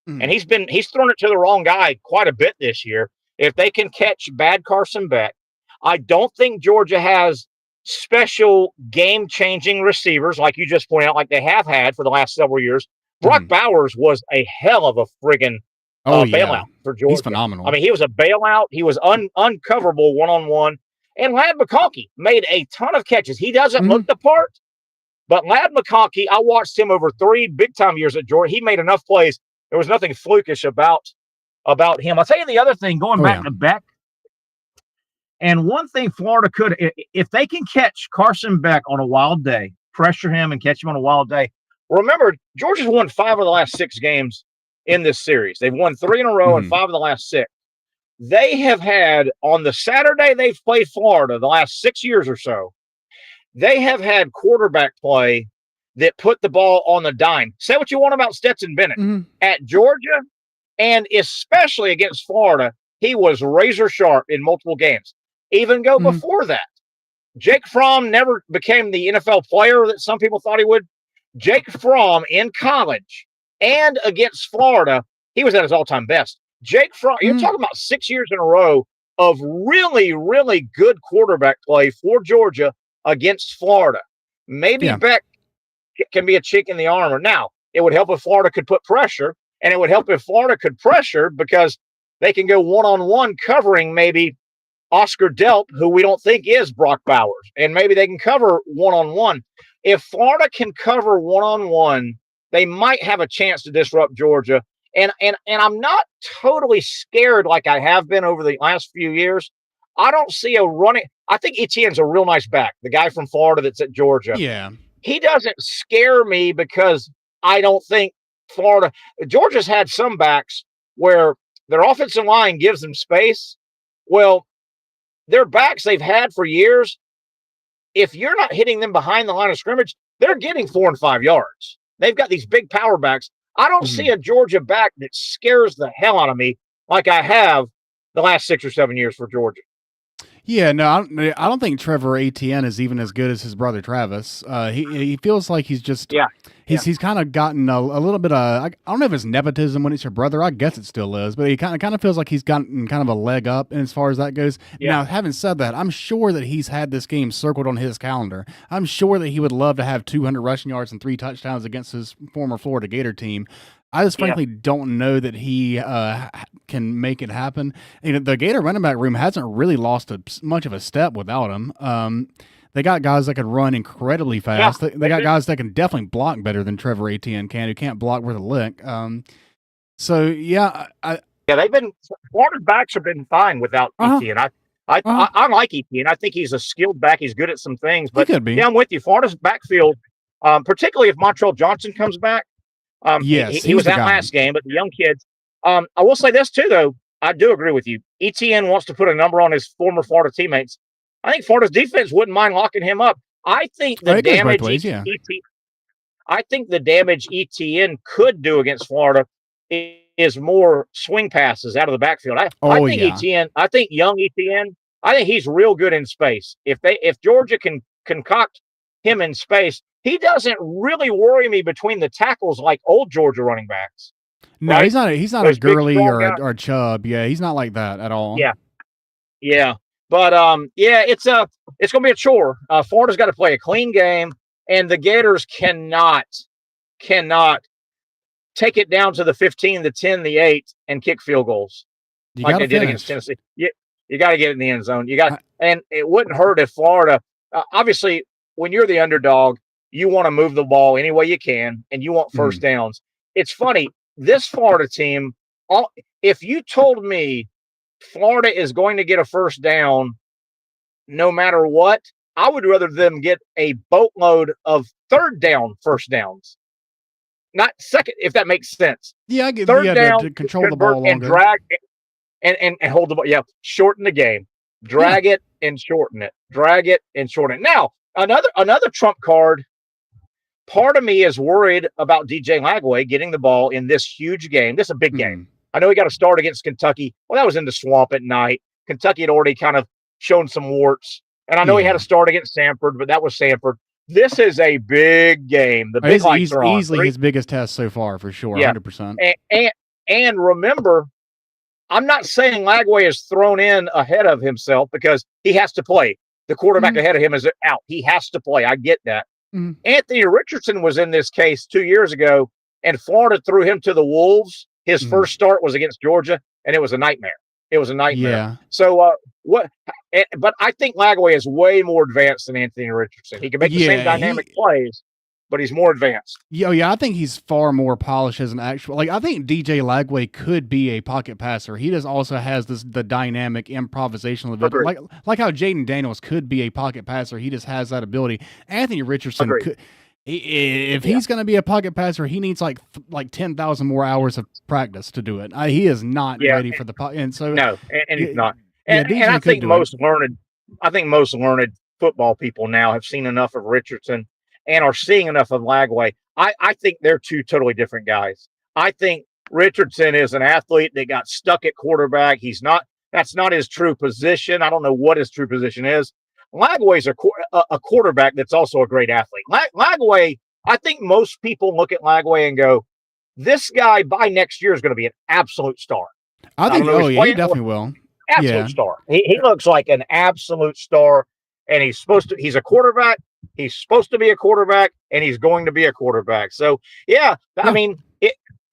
And he's thrown it to the wrong guy quite a bit this year. If they can catch bad Carson Beck, I don't think Georgia has special game-changing receivers like you just pointed out, like they have had for the last several years. Brock Bowers was a hell of a friggin' bailout for Georgia. He's phenomenal. I mean, he was a bailout. He was uncoverable one-on-one. And Ladd McConkey made a ton of catches. He doesn't look the part, but Ladd McConkey, I watched him over 3 big-time years at Georgia. He made enough plays. There was nothing flukish about him. I'll tell you the other thing, going back to Beck, and one thing Florida could, if they can catch Carson Beck on a wild day, pressure him and catch him on a wild day. Remember, Georgia's won 5 of the last 6 games in this series. They've won 3 in a row and 5 of the last 6. They have had, on the Saturday they've played Florida, the last 6 years or so, they have had quarterback play that put the ball on the dime. Say what you want about Stetson Bennett. At Georgia, and especially against Florida, he was razor sharp in multiple games. Even go before that. Jake Fromm never became the NFL player that some people thought he would. Jake Fromm in college and against Florida, he was at his all-time best. Jake Fromm, you're talking about 6 years in a row of really, really good quarterback play for Georgia against Florida. Maybe Beck can be a chink in the armor. Now, it would help if Florida could put pressure, and it would help if Florida could pressure because they can go one-on-one covering maybe Oscar Delp, who we don't think is Brock Bowers, and maybe they can cover one-on-one. If Florida can cover one-on-one, they might have a chance to disrupt Georgia. And I'm not totally scared like I have been over the last few years. I don't see a running. I think Etienne's a real nice back, the guy from Florida that's at Georgia. Yeah. He doesn't scare me because I don't think Georgia's had some backs where their offensive line gives them space. Well, their backs they've had for years, if you're not hitting them behind the line of scrimmage, they're getting 4 and 5 yards. They've got these big power backs. I don't see a Georgia back that scares the hell out of me like I have the last 6 or 7 years for Georgia. Yeah, no, I don't think Trevor Etienne is even as good as his brother Travis. He feels like he's just he's kind of gotten a little bit of I don't know if it's nepotism when it's your brother. I guess it still is, but he kind of feels like he's gotten kind of a leg up as far as that goes. Now, having said that, I'm sure that he's had this game circled on his calendar. I'm sure that he would love to have 200 rushing yards and 3 touchdowns against his former Florida Gator team. I just frankly don't know that he can make it happen. You know, the Gator running back room hasn't really lost much of a step without him. They got guys that can run incredibly fast. They got guys that can definitely block better than Trevor Etienne can, who can't block worth a lick. They've been quarterbacks have been fine without Etienne. I like Etienne. I think he's a skilled back. He's good at some things. But he could be. Yeah, I'm with you. Florida's backfield, particularly if Montrell Johnson comes back. He was out last game, but the young kids. I will say this too, though. I do agree with you. Etienne wants to put a number on his former Florida teammates. I think Florida's defense wouldn't mind locking him up. I think the damage Etienne could do against Florida is more swing passes out of the backfield. I think young Etienne, I think he's real good in space. If Georgia can concoct him in space, he doesn't really worry me between the tackles like old Georgia running backs. No, right? He's not a Gurley or Chubb. Yeah, he's not like that at all. Yeah. But it's gonna be a chore. Florida's got to play a clean game, and the Gators cannot take it down to the 15, the 10, the 8, and kick field goals like they did against Tennessee. You got to get in the end zone. And it wouldn't hurt if Florida. Obviously, when you're the underdog, you want to move the ball any way you can, and you want first downs. It's funny, this Florida team, if you told me Florida is going to get a first down no matter what, I would rather them get a boatload of third down first downs. Not second, if that makes sense. Yeah, I get third down to control the ball longer. And drag and hold the ball. Yeah, shorten the game. Drag it and shorten it. Drag it and shorten it. Now, another trump card. Part of me is worried about DJ Lagway getting the ball in this huge game. This is a big game. I know he got a start against Kentucky. Well, that was in the swamp at night. Kentucky had already kind of shown some warts. And I know he had a start against Samford, but that was Samford. This is a big game. The big lights are on. Easily his biggest test so far, for sure, 100%. And remember, I'm not saying Lagway is thrown in ahead of himself because he has to play. The quarterback ahead of him is out. He has to play. I get that. Anthony Richardson was in this case 2 years ago, and Florida threw him to the Wolves. His first start was against Georgia, and it was a nightmare. Yeah. So but I think Lagway is way more advanced than Anthony Richardson. He can make the same dynamic plays, but he's more advanced. Yeah, I think he's far more polished as an actual. Like, I think DJ Lagway could be a pocket passer. He just also has the dynamic improvisational ability, like how Jaden Daniels could be a pocket passer. He just has that ability. Anthony Richardson could. If he's going to be a pocket passer, he needs like 10,000 more hours of practice to do it. He is not ready for the pocket, and so he's not. And I think most learned football people now have seen enough of Richardson and are seeing enough of Lagway. I think they're two totally different guys. I think Richardson is an athlete that got stuck at quarterback. That's not his true position. I don't know what his true position is. Lagway's a quarterback that's also a great athlete. Lagway, I think most people look at Lagway and go, this guy by next year is going to be an absolute star. I think, he definitely will. Absolute star. He looks like an absolute star, and he's a quarterback. He's supposed to be a quarterback, and he's going to be a quarterback. So, I mean,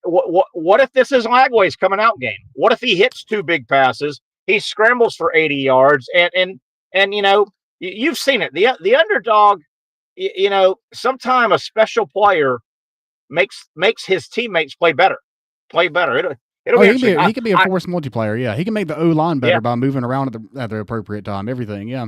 what if this is Lagway's coming out game? What if he hits 2 big passes? He scrambles for 80 yards, and you know, you've seen it. The underdog, you know, sometime a special player makes his teammates play better. He can be a force multiplayer. Yeah, he can make the O-line better by moving around at the appropriate time. Everything. Yeah.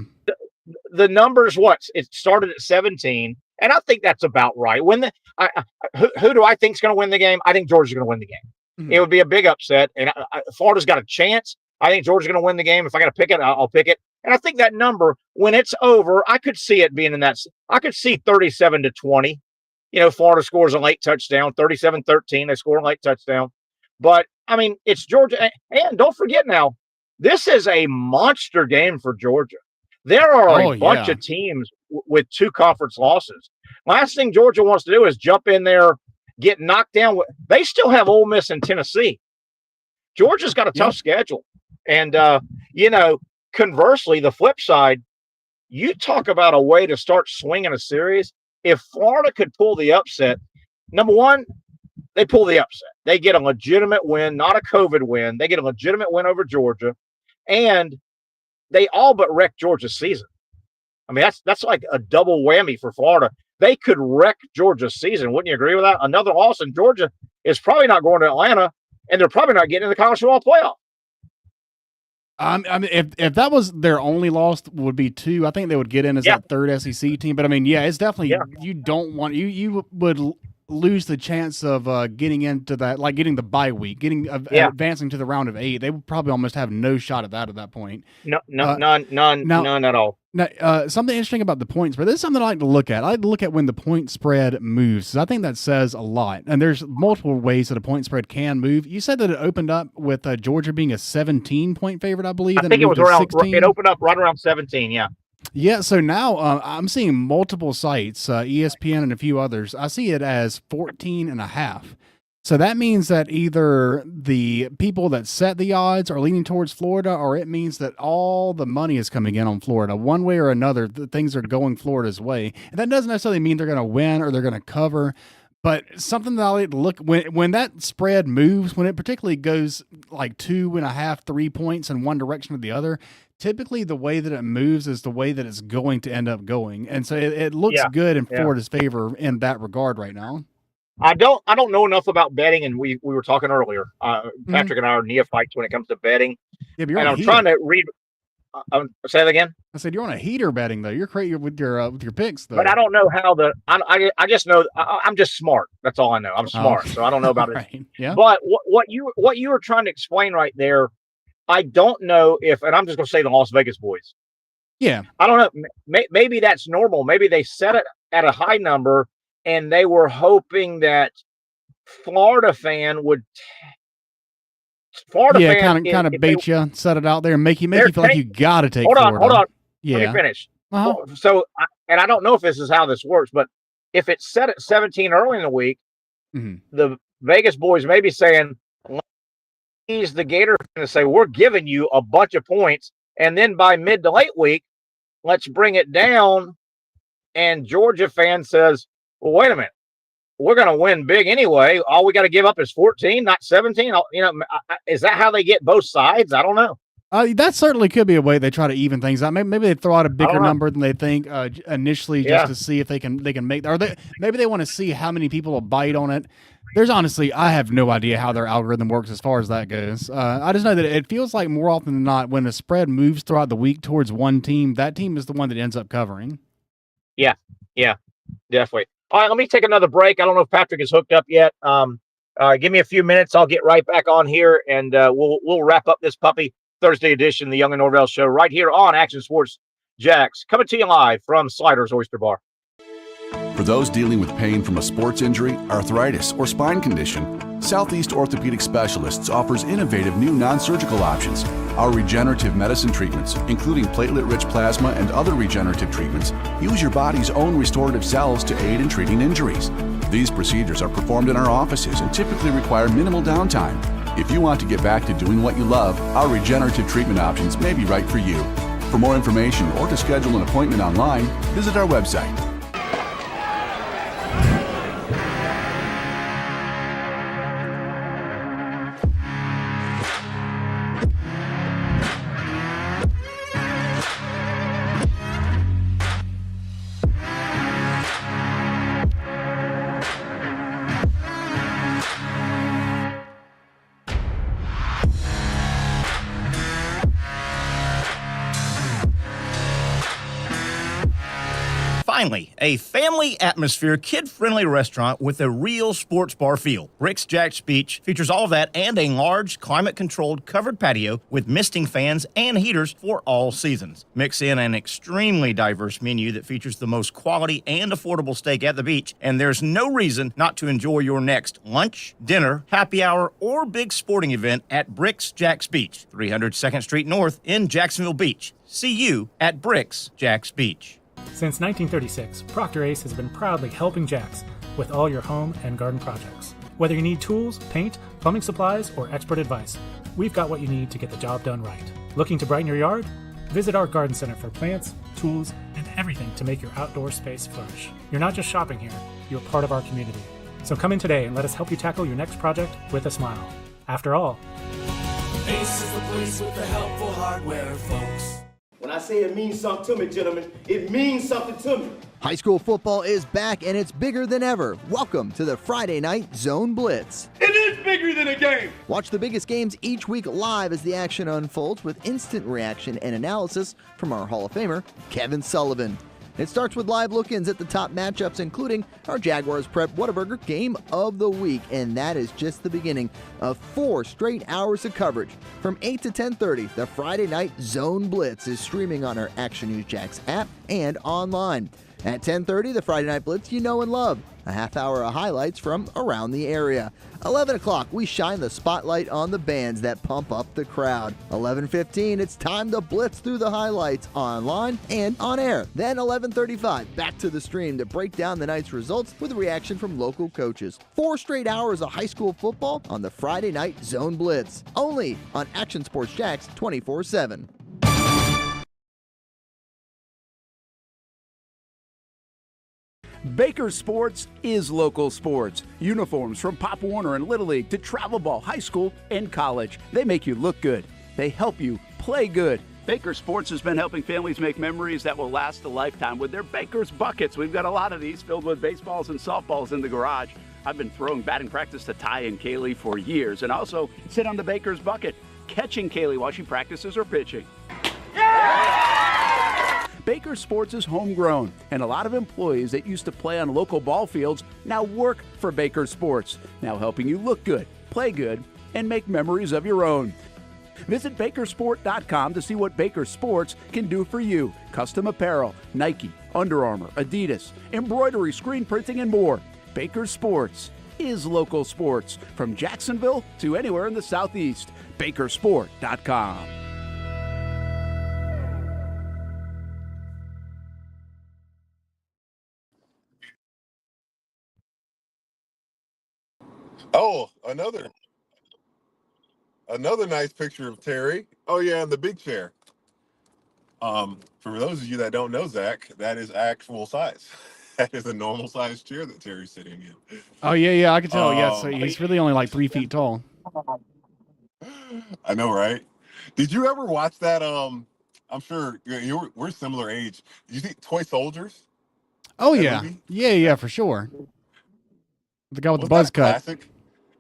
The numbers. It started at 17, and I think that's about right. Who do I think is going to win the game? I think Georgia's going to win the game. It would be a big upset, and Florida's got a chance. I think Georgia's going to win the game. If I got to pick it, I'll pick it. And I think that number, when it's over, I could see it being in that. I could see 37-20. Florida scores a late touchdown, 37-13. They score a late touchdown. But, I mean, it's Georgia. And don't forget now, this is a monster game for Georgia. There are a bunch of teams with 2 conference losses. Last thing Georgia wants to do is jump in there, get knocked down. They still have Ole Miss and Tennessee. Georgia's got a tough schedule. And, conversely, the flip side, you talk about a way to start swinging a series. If Florida could pull the upset, number one, they pull the upset. They get a legitimate win, not a COVID win. They get a legitimate win over Georgia, and they all but wreck Georgia's season. I mean, that's like a double whammy for Florida. They could wreck Georgia's season. Wouldn't you agree with that? Another loss in Georgia is probably not going to Atlanta, and they're probably not getting in the college football playoff. I mean, if that was their only loss, would be 2. I think they would get in as that third SEC team. But I mean, it's definitely you don't want you would lose the chance of getting into that, like getting the bye week, advancing to the round of 8. They would probably almost have no shot at that at that point. None at all. Now, something interesting about the point spread. This is something I like to look at. I like to look at when the point spread moves. I think that says a lot. And there's multiple ways that a point spread can move. You said that it opened up with Georgia being a 17-point favorite, I believe. I think it was around 16. It opened up right around 17. Yeah. Yeah, so now I'm seeing multiple sites, ESPN and a few others. I see it as 14.5. So that means that either the people that set the odds are leaning towards Florida, or it means that all the money is coming in on Florida. One way or another, things are going Florida's way. And that doesn't necessarily mean they're going to win or they're going to cover. But something that I like to look when that spread moves, when it particularly goes like 2.5, 3 points in one direction or the other, typically the way that it moves is the way that it's going to end up going. And so it looks good in Florida's favor in that regard right now. I don't know enough about betting, and we were talking earlier. Patrick and I are neophytes when it comes to betting. Yeah, but I'm trying to read. Say that again. I said you're on a heater betting though. You're crazy with your picks though. But I don't know how I just know I'm just smart. That's all I know. I'm smart, so I don't know about right. it. Yeah. But what you were trying to explain right there, I don't know if, and I'm just going to say the Las Vegas boys. Yeah. I don't know. Maybe that's normal. Maybe they set it at a high number, and they were hoping that Florida fan would. Kind of bait you, set it out there, and make you feel like you got to take. Hold on. Yeah. Let me finish. So, and I don't know if this is how this works, but if it's set at 17 early in the week, the Vegas boys may be saying, the Gators going to say, we're giving you a bunch of points, and then by mid to late week, let's bring it down. And Georgia fan says, well, wait a minute, we're going to win big anyway. All we got to give up is 14, not 17. Is that how they get both sides? I don't know. That certainly could be a way they try to even things out. Maybe they throw out a bigger number than they think initially, just to see if they can make. Or maybe they want to see how many people will bite on it. There's honestly, I have no idea how their algorithm works as far as that goes. I just know that it feels like more often than not, when the spread moves throughout the week towards one team, that team is the one that ends up covering. Yeah, definitely. All right, let me take another break. I don't know if Patrick is hooked up yet. Give me a few minutes. I'll get right back on here, and we'll wrap up this puppy Thursday edition of the Young and Norvelle Show right here on Action Sports Jax, coming to you live from Sliders Oyster Bar. For those dealing with pain from a sports injury, arthritis, or spine condition, Southeast Orthopedic Specialists offers innovative new non-surgical options. Our regenerative medicine treatments, including platelet-rich plasma and other regenerative treatments, use your body's own restorative cells to aid in treating injuries. These procedures are performed in our offices and typically require minimal downtime. If you want to get back to doing what you love, our regenerative treatment options may be right for you. For more information or to schedule an appointment online, visit our website. Finally, a family atmosphere, kid-friendly restaurant with a real sports bar feel. Rick's Jack's Beach features all of that and a large, climate-controlled covered patio with misting fans and heaters for all seasons. Mix in an extremely diverse menu that features the most quality and affordable steak at the beach, and there's no reason not to enjoy your next lunch, dinner, happy hour, or big sporting event at Rick's Jack's Beach, 300 2nd Street North in Jacksonville Beach. See you at Rick's Jack's Beach. Since 1936, Procter Ace has been proudly helping Jacks with all your home and garden projects. Whether you need tools, paint, plumbing supplies, or expert advice, we've got what you need to get the job done right. Looking to brighten your yard? Visit our garden center for plants, tools, and everything to make your outdoor space flourish. You're not just shopping here, you're part of our community. So come in today and let us help you tackle your next project with a smile. After all, Ace is the place with the helpful hardware, folks. When I say it means something to me, gentlemen, it means something to me. High school football is back and it's bigger than ever. Welcome to the Friday Night Zone Blitz. It is bigger than a game. Watch the biggest games each week live as the action unfolds with instant reaction and analysis from our Hall of Famer, Kevin Sullivan. It starts with live look-ins at the top matchups, including our Jaguars Prep Whataburger Game of the Week, and that is just the beginning of 4 straight hours of coverage. From 8 to 10:30, the Friday Night Zone Blitz is streaming on our Action News Jax app and online. At 10:30, the Friday Night Blitz you know and love. A half hour of highlights from around the area. 11 o'clock, we shine the spotlight on the bands that pump up the crowd. 11:15, it's time to blitz through the highlights online and on air. Then 11:35, back to the stream to break down the night's results with a reaction from local coaches. 4 straight hours of high school football on the Friday Night Zone Blitz. Only on Action Sports Jax 24/7. Baker Sports is local sports. Uniforms from Pop Warner and Little League to travel ball, high school, and college. They make you look good. They help you play good. Baker Sports has been helping families make memories that will last a lifetime with their Baker's Buckets. We've got a lot of these filled with baseballs and softballs in the garage. I've been throwing batting practice to Ty and Kaylee for years and also sit on the Baker's Bucket, catching Kaylee while she practices or pitching. Baker Sports is homegrown, and a lot of employees that used to play on local ball fields now work for Baker Sports, now helping you look good, play good, and make memories of your own. Visit Bakersport.com to see what Baker Sports can do for you. Custom apparel, Nike, Under Armour, Adidas, embroidery, screen printing, and more. Baker Sports is local sports from Jacksonville to anywhere in the Southeast. Bakersport.com. Oh, another nice picture of Terry. Oh yeah, in the big chair. For those of you that don't know Zach, that is actual size. That is a normal size chair that Terry's sitting in. Oh yeah, I can tell. Yes, he's really only like 3 feet tall. I know, right? Did you ever watch that? I'm sure we're similar age. Did you see Toy Soldiers? Oh yeah, movie? yeah, for sure. The guy with the buzz cut. Classic?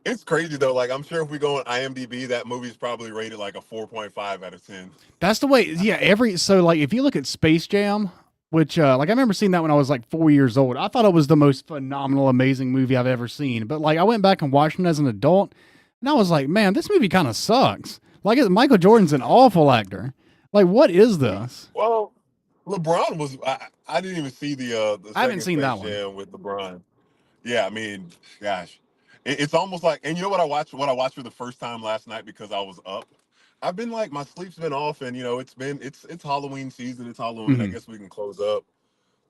It's crazy though. Like I'm sure if we go on IMDb, that movie's probably rated like a 4.5 out of 10. That's the way. Yeah, so like if you look at Space Jam, which like I remember seeing that when I was like 4 years old. I thought it was the most phenomenal, amazing movie I've ever seen. But like I went back and watched it as an adult, and I was like, man, this movie kind of sucks. Like Michael Jordan's an awful actor. Like what is this? Well, LeBron was. I didn't even see the I haven't seen that one with LeBron. Yeah, I mean, gosh. It's almost like, and you know what I watched? What I watched for the first time last night because I was up. I've been like, my sleep's been off, and it's Halloween season. It's Halloween. Mm-hmm. I guess we can close up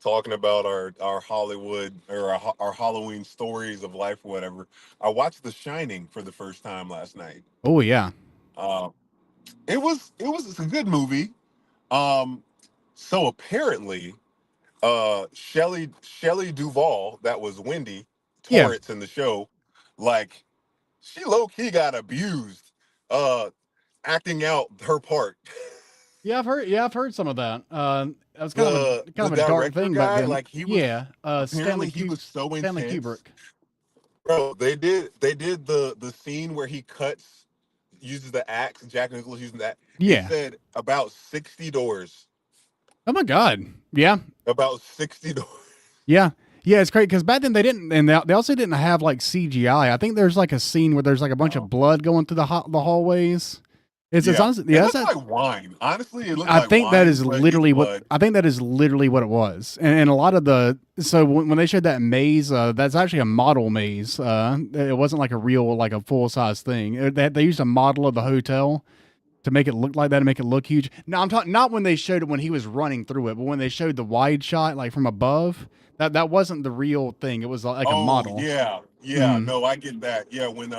talking about our Hollywood or our Halloween stories of life or whatever. I watched The Shining for the first time last night. Oh yeah. It's a good movie. So apparently, Shelley Duvall, that was Wendy Torrance in the show. Like, she low-key got abused acting out her part. Yeah, I've heard some of that. That was kind of a dark thing back then. Like he was, Stanley was so intense. Stanley Kubrick. Bro, they did the scene where he uses the axe, Jack Nicholson using that. Yeah. He said about 60 doors Oh my God. Yeah. About $60. Yeah. Yeah, it's crazy because back then they didn't, and they also didn't have like CGI. I think there's like a scene where there's like a bunch of blood going through the hallways. It's honestly, It yeah, looked like wine. Honestly, it looked I like think wine. that is But literally what blood. I think that is literally what it was. And a lot of the when they showed that maze, that's actually a model maze. It wasn't like a real like a full size thing. They used a model of the hotel to make it look like that and make it look huge. No, I'm talking not when they showed it when he was running through it, but when they showed the wide shot like from above. That wasn't the real thing. It was like a model. Yeah. Mhm. No, I get that. Yeah, when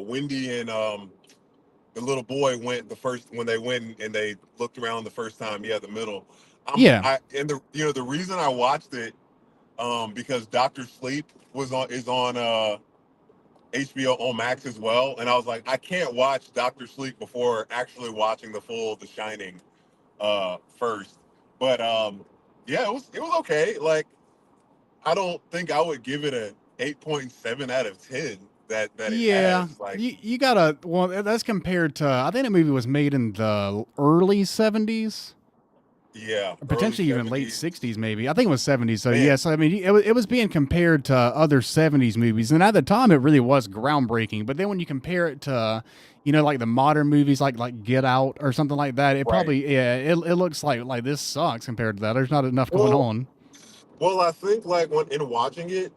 Wendy and the little boy went when they went and they looked around the first time. Yeah, the middle. Yeah. And the reason I watched it because Doctor Sleep is on HBO on Max as well, and I was like, I can't watch Doctor Sleep before actually watching the full The Shining first. But yeah, it was okay. Like, I don't think I would give it a 8.7 out of 10 that it Yeah, has. Like, you gotta. Well, that's compared to. I think the movie was made in the early '70s, yeah, early potentially even late 70s. '60s, maybe. I think it was '70s. So Man. yes, I mean it was being compared to other '70s movies, and at the time it really was groundbreaking. But then when you compare it to, like the modern movies like Get Out or something like that, it Right. probably it looks like this sucks compared to that. There's not enough going on. Well, I think like in watching it,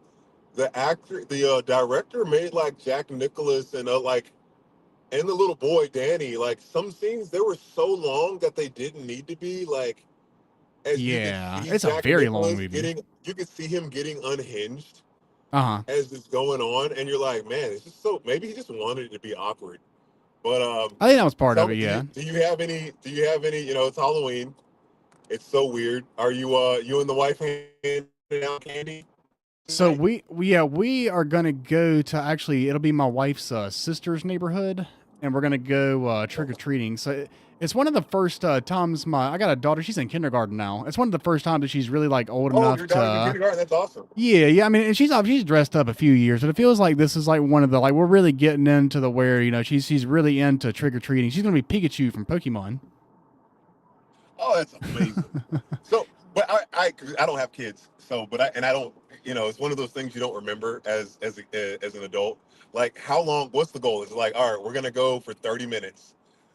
the director made like Jack Nicholas and and the little boy Danny. Like some scenes, they were so long that they didn't need to be. Like as you could Yeah, see it's a Jack very long Nicholas movie. you could see him getting unhinged Uh-huh. as it's going on, and you're like, man, it's just so. Maybe he just wanted it to be awkward. But I think that was part tell of me, it. Yeah. do you have any? Do you have any? It's Halloween. It's so weird. Are you and the wife handing out candy? So we are gonna go to actually it'll be my wife's sister's neighborhood, and we're gonna go trick or treating. So it's one of the first times I got a daughter. She's in kindergarten now. It's one of the first times that she's really like old Oh, enough your daughter's in to. kindergarten. That's awesome. Yeah. I mean, and she's dressed up a few years, but it feels like this is like one of the like we're really getting into the where she's really into trick or treating. She's gonna be Pikachu from Pokemon. Oh, that's amazing. So, but I don't have kids, so I don't. It's one of those things you don't remember as an adult. Like, how long? What's the goal? Is it like, all right, we're gonna go for 30 minutes?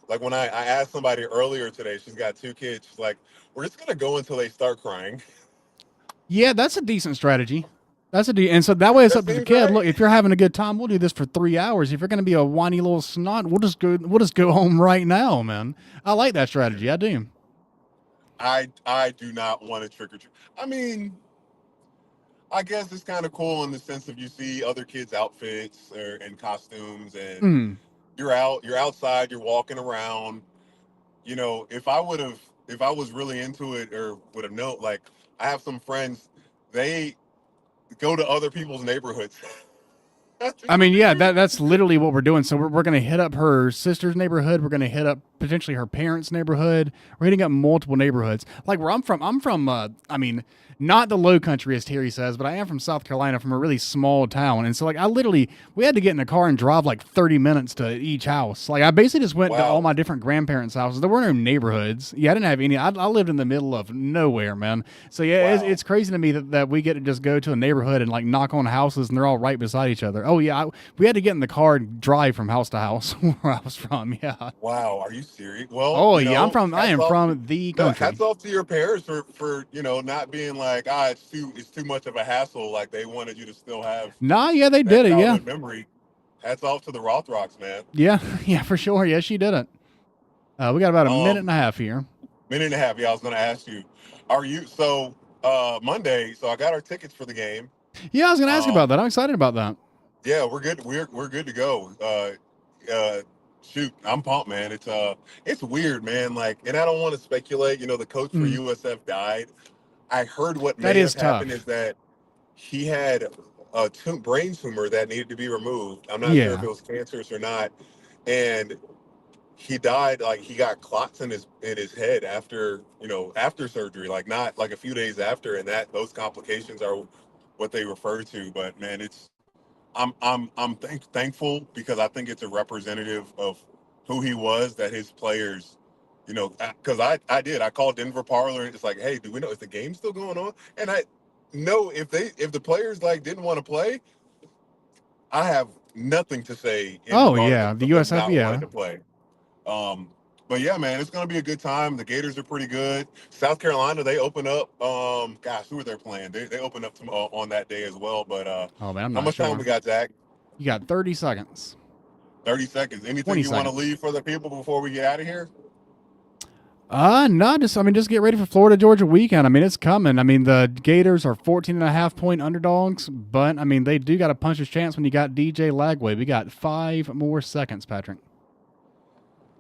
Like when I asked somebody earlier today, she's got 2 kids. She's like, we're just gonna go until they start crying. Yeah, that's a decent strategy. And so that way it's That up to the seems kid. right. Look, if you're having a good time, we'll do this for 3 hours. If you're going to be a whiny little snot, we'll just go home right now, man. I like that strategy. I do. I do not want to trick or treat. I mean, I guess it's kind of cool in the sense of you see other kids' outfits and costumes, and Mm. you're outside, you're walking around. If I was really into it or would have known, like I have some friends, they go to other people's neighborhoods. I mean, yeah, that's literally what we're doing. So we're going to hit up her sister's neighborhood. We're going to hit up potentially her parents' neighborhood. We're hitting up multiple neighborhoods. Like where I'm from, I mean, not the low country as Terry says, but I am from South Carolina, from a really small town. And so like we had to get in a car and drive like 30 minutes to each house. Like I basically just went to all my different grandparents' houses. There were no neighborhoods. Yeah, I didn't have any. I lived in the middle of nowhere, man. So yeah, it's crazy to me that we get to just go to a neighborhood and like knock on houses and they're all right beside each other. Oh yeah, we had to get in the car and drive from house to house where I was from. Yeah. Wow, are you serious? Well, Oh yeah, I am from the country. Hats off to your parents for not being like, it's too much of a hassle. Like they wanted you to still have. Nah, yeah, they did it. Yeah. childhood memory. Hats off to the Rothrocks, man. Yeah, yeah, for sure. Yeah, she did it. We got about a minute and a half here. Minute and a half. Yeah, I was going to ask you, are you Monday? So I got our tickets for the game. Yeah, I was going to ask you about that. I'm excited about that. Yeah, we're good. We're good to go. Shoot, I'm pumped, man. It's weird, man. Like, and I don't want to speculate. The coach for USF died. I heard what may have happened is that he had a brain tumor that needed to be removed. I'm not sure if it was cancerous or not, and he died. Like he got clots in his head after surgery. Like not like a few days after, and those complications are what they refer to. But man, I'm thankful because I think it's a representative of who he was, that his players You know, because I did. I called Denver Parlor. It's like, hey, do we know, is the game still going on? And I know if the players like didn't want to play, I have nothing to say. Oh yeah, the USF, not yeah. wanting to play. But yeah, man, it's gonna be a good time. The Gators are pretty good. South Carolina, they open up. Gosh, who are they playing? They open up on that day as well. But oh man, I'm how not much sure. time we got, Zach? You got 30 seconds. 30 seconds. Anything you want to leave for the people before we get out of here? No, just get ready for Florida Georgia weekend. I mean, it's coming. I mean, the Gators are 14.5-point underdogs, but I mean, they do got a puncher's chance when you got DJ Lagway. We got 5 more seconds, Patrick.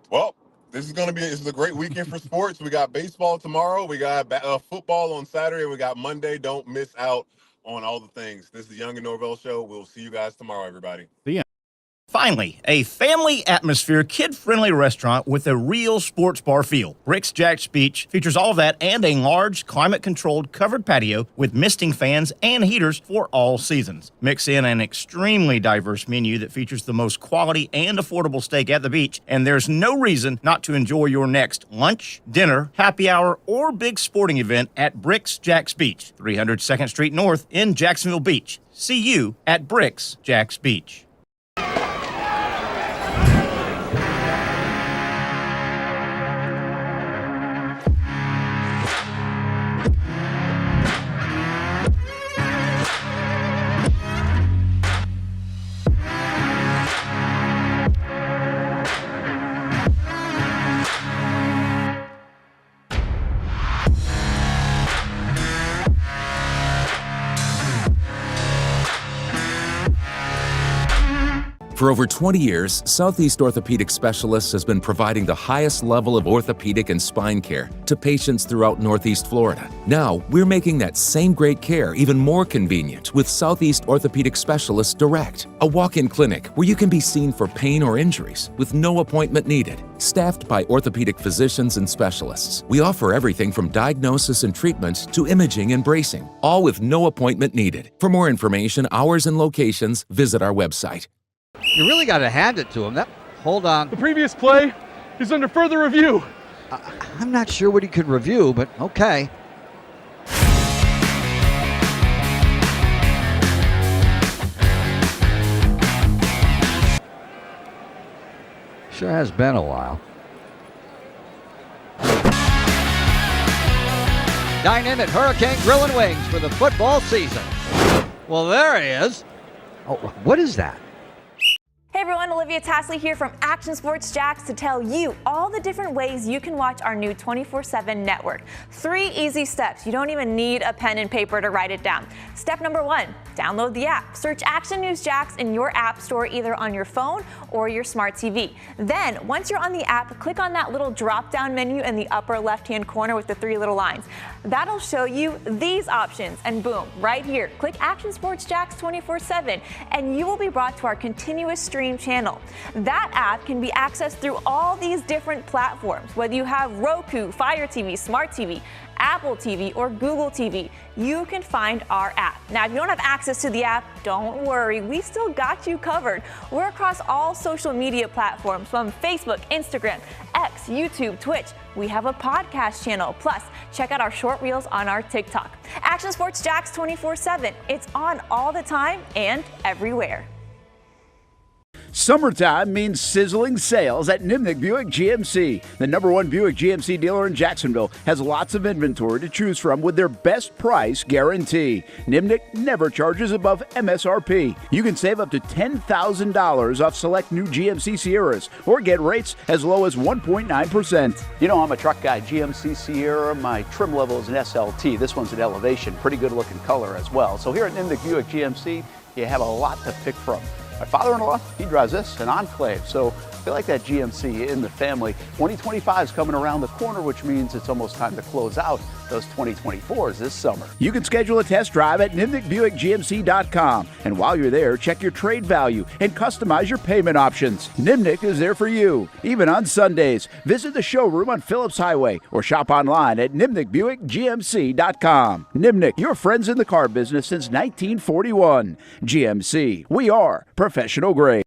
Well, this is a great weekend for sports. We got baseball tomorrow. We got football on Saturday. We got Monday. Don't miss out on all the things. This is the Young and Norvelle Show. We'll see you guys tomorrow, everybody. See ya. Finally, a family atmosphere, kid-friendly restaurant with a real sports bar feel. Rick's Jack's Beach features all of that and a large, climate-controlled covered patio with misting fans and heaters for all seasons. Mix in an extremely diverse menu that features the most quality and affordable steak at the beach, and there's no reason not to enjoy your next lunch, dinner, happy hour, or big sporting event at Rick's Jack's Beach, 300 2nd Street North in Jacksonville Beach. See you at Rick's Jack's Beach. For over 20 years, Southeast Orthopedic Specialists has been providing the highest level of orthopedic and spine care to patients throughout Northeast Florida. Now, we're making that same great care even more convenient with Southeast Orthopedic Specialists Direct, a walk-in clinic where you can be seen for pain or injuries with no appointment needed. Staffed by orthopedic physicians and specialists, we offer everything from diagnosis and treatment to imaging and bracing, all with no appointment needed. For more information, hours, and locations, visit our website. You really got to hand it to him. Hold on. The previous play is under further review. I'm not sure what he could review, but okay. Sure has been a while. Dynamic Hurricane Grill and Wings for the football season. Well, there he is. Oh, what is that? Hey everyone, Olivia Tasley here from Action Sports Jacks to tell you all the different ways you can watch our new 24/7 network. 3 easy steps. You don't even need a pen and paper to write it down. Step number 1, download the app. Search Action News Jacks in your app store either on your phone or your smart TV. Then, once you're on the app, click on that little drop-down menu in the upper left-hand corner with the 3 little lines. That'll show you these options, and boom, right here, click Action Sports Jacks 24/7, and you will be brought to our continuous stream channel. That app can be accessed through all these different platforms. Whether you have Roku, Fire TV, Smart TV, Apple TV, or Google TV, you can find our app. Now, if you don't have access to the app, don't worry, we still got you covered. We're across all social media platforms from Facebook, Instagram, X, YouTube, Twitch. We have a podcast channel. Plus, check out our short reels on our TikTok. Action Sports Jacks 24/7. It's on all the time and everywhere. Summertime means sizzling sales at Nimnick Buick GMC. The #1 Buick GMC dealer in Jacksonville has lots of inventory to choose from with their best price guarantee. Nimnick never charges above MSRP. You can save up to $10,000 off select new GMC Sierras or get rates as low as 1.9%. You know, I'm a truck guy. GMC Sierra, my trim level is an SLT. This one's an Elevation. Pretty good looking color as well. So here at Nimnick Buick GMC, you have a lot to pick from. My father-in-law, he drives this, an Enclave, so I feel like that GMC in the family. 2025 is coming around the corner, which means it's almost time to close out those 2024s this summer. You can schedule a test drive at NimnickBuickGMC.com, and while you're there, check your trade value and customize your payment options. Nimnick is there for you, even on Sundays. Visit the showroom on Phillips Highway or shop online at NimnickBuickGMC.com. Nimnick, your friends in the car business since 1941. GMC, we are professional grade.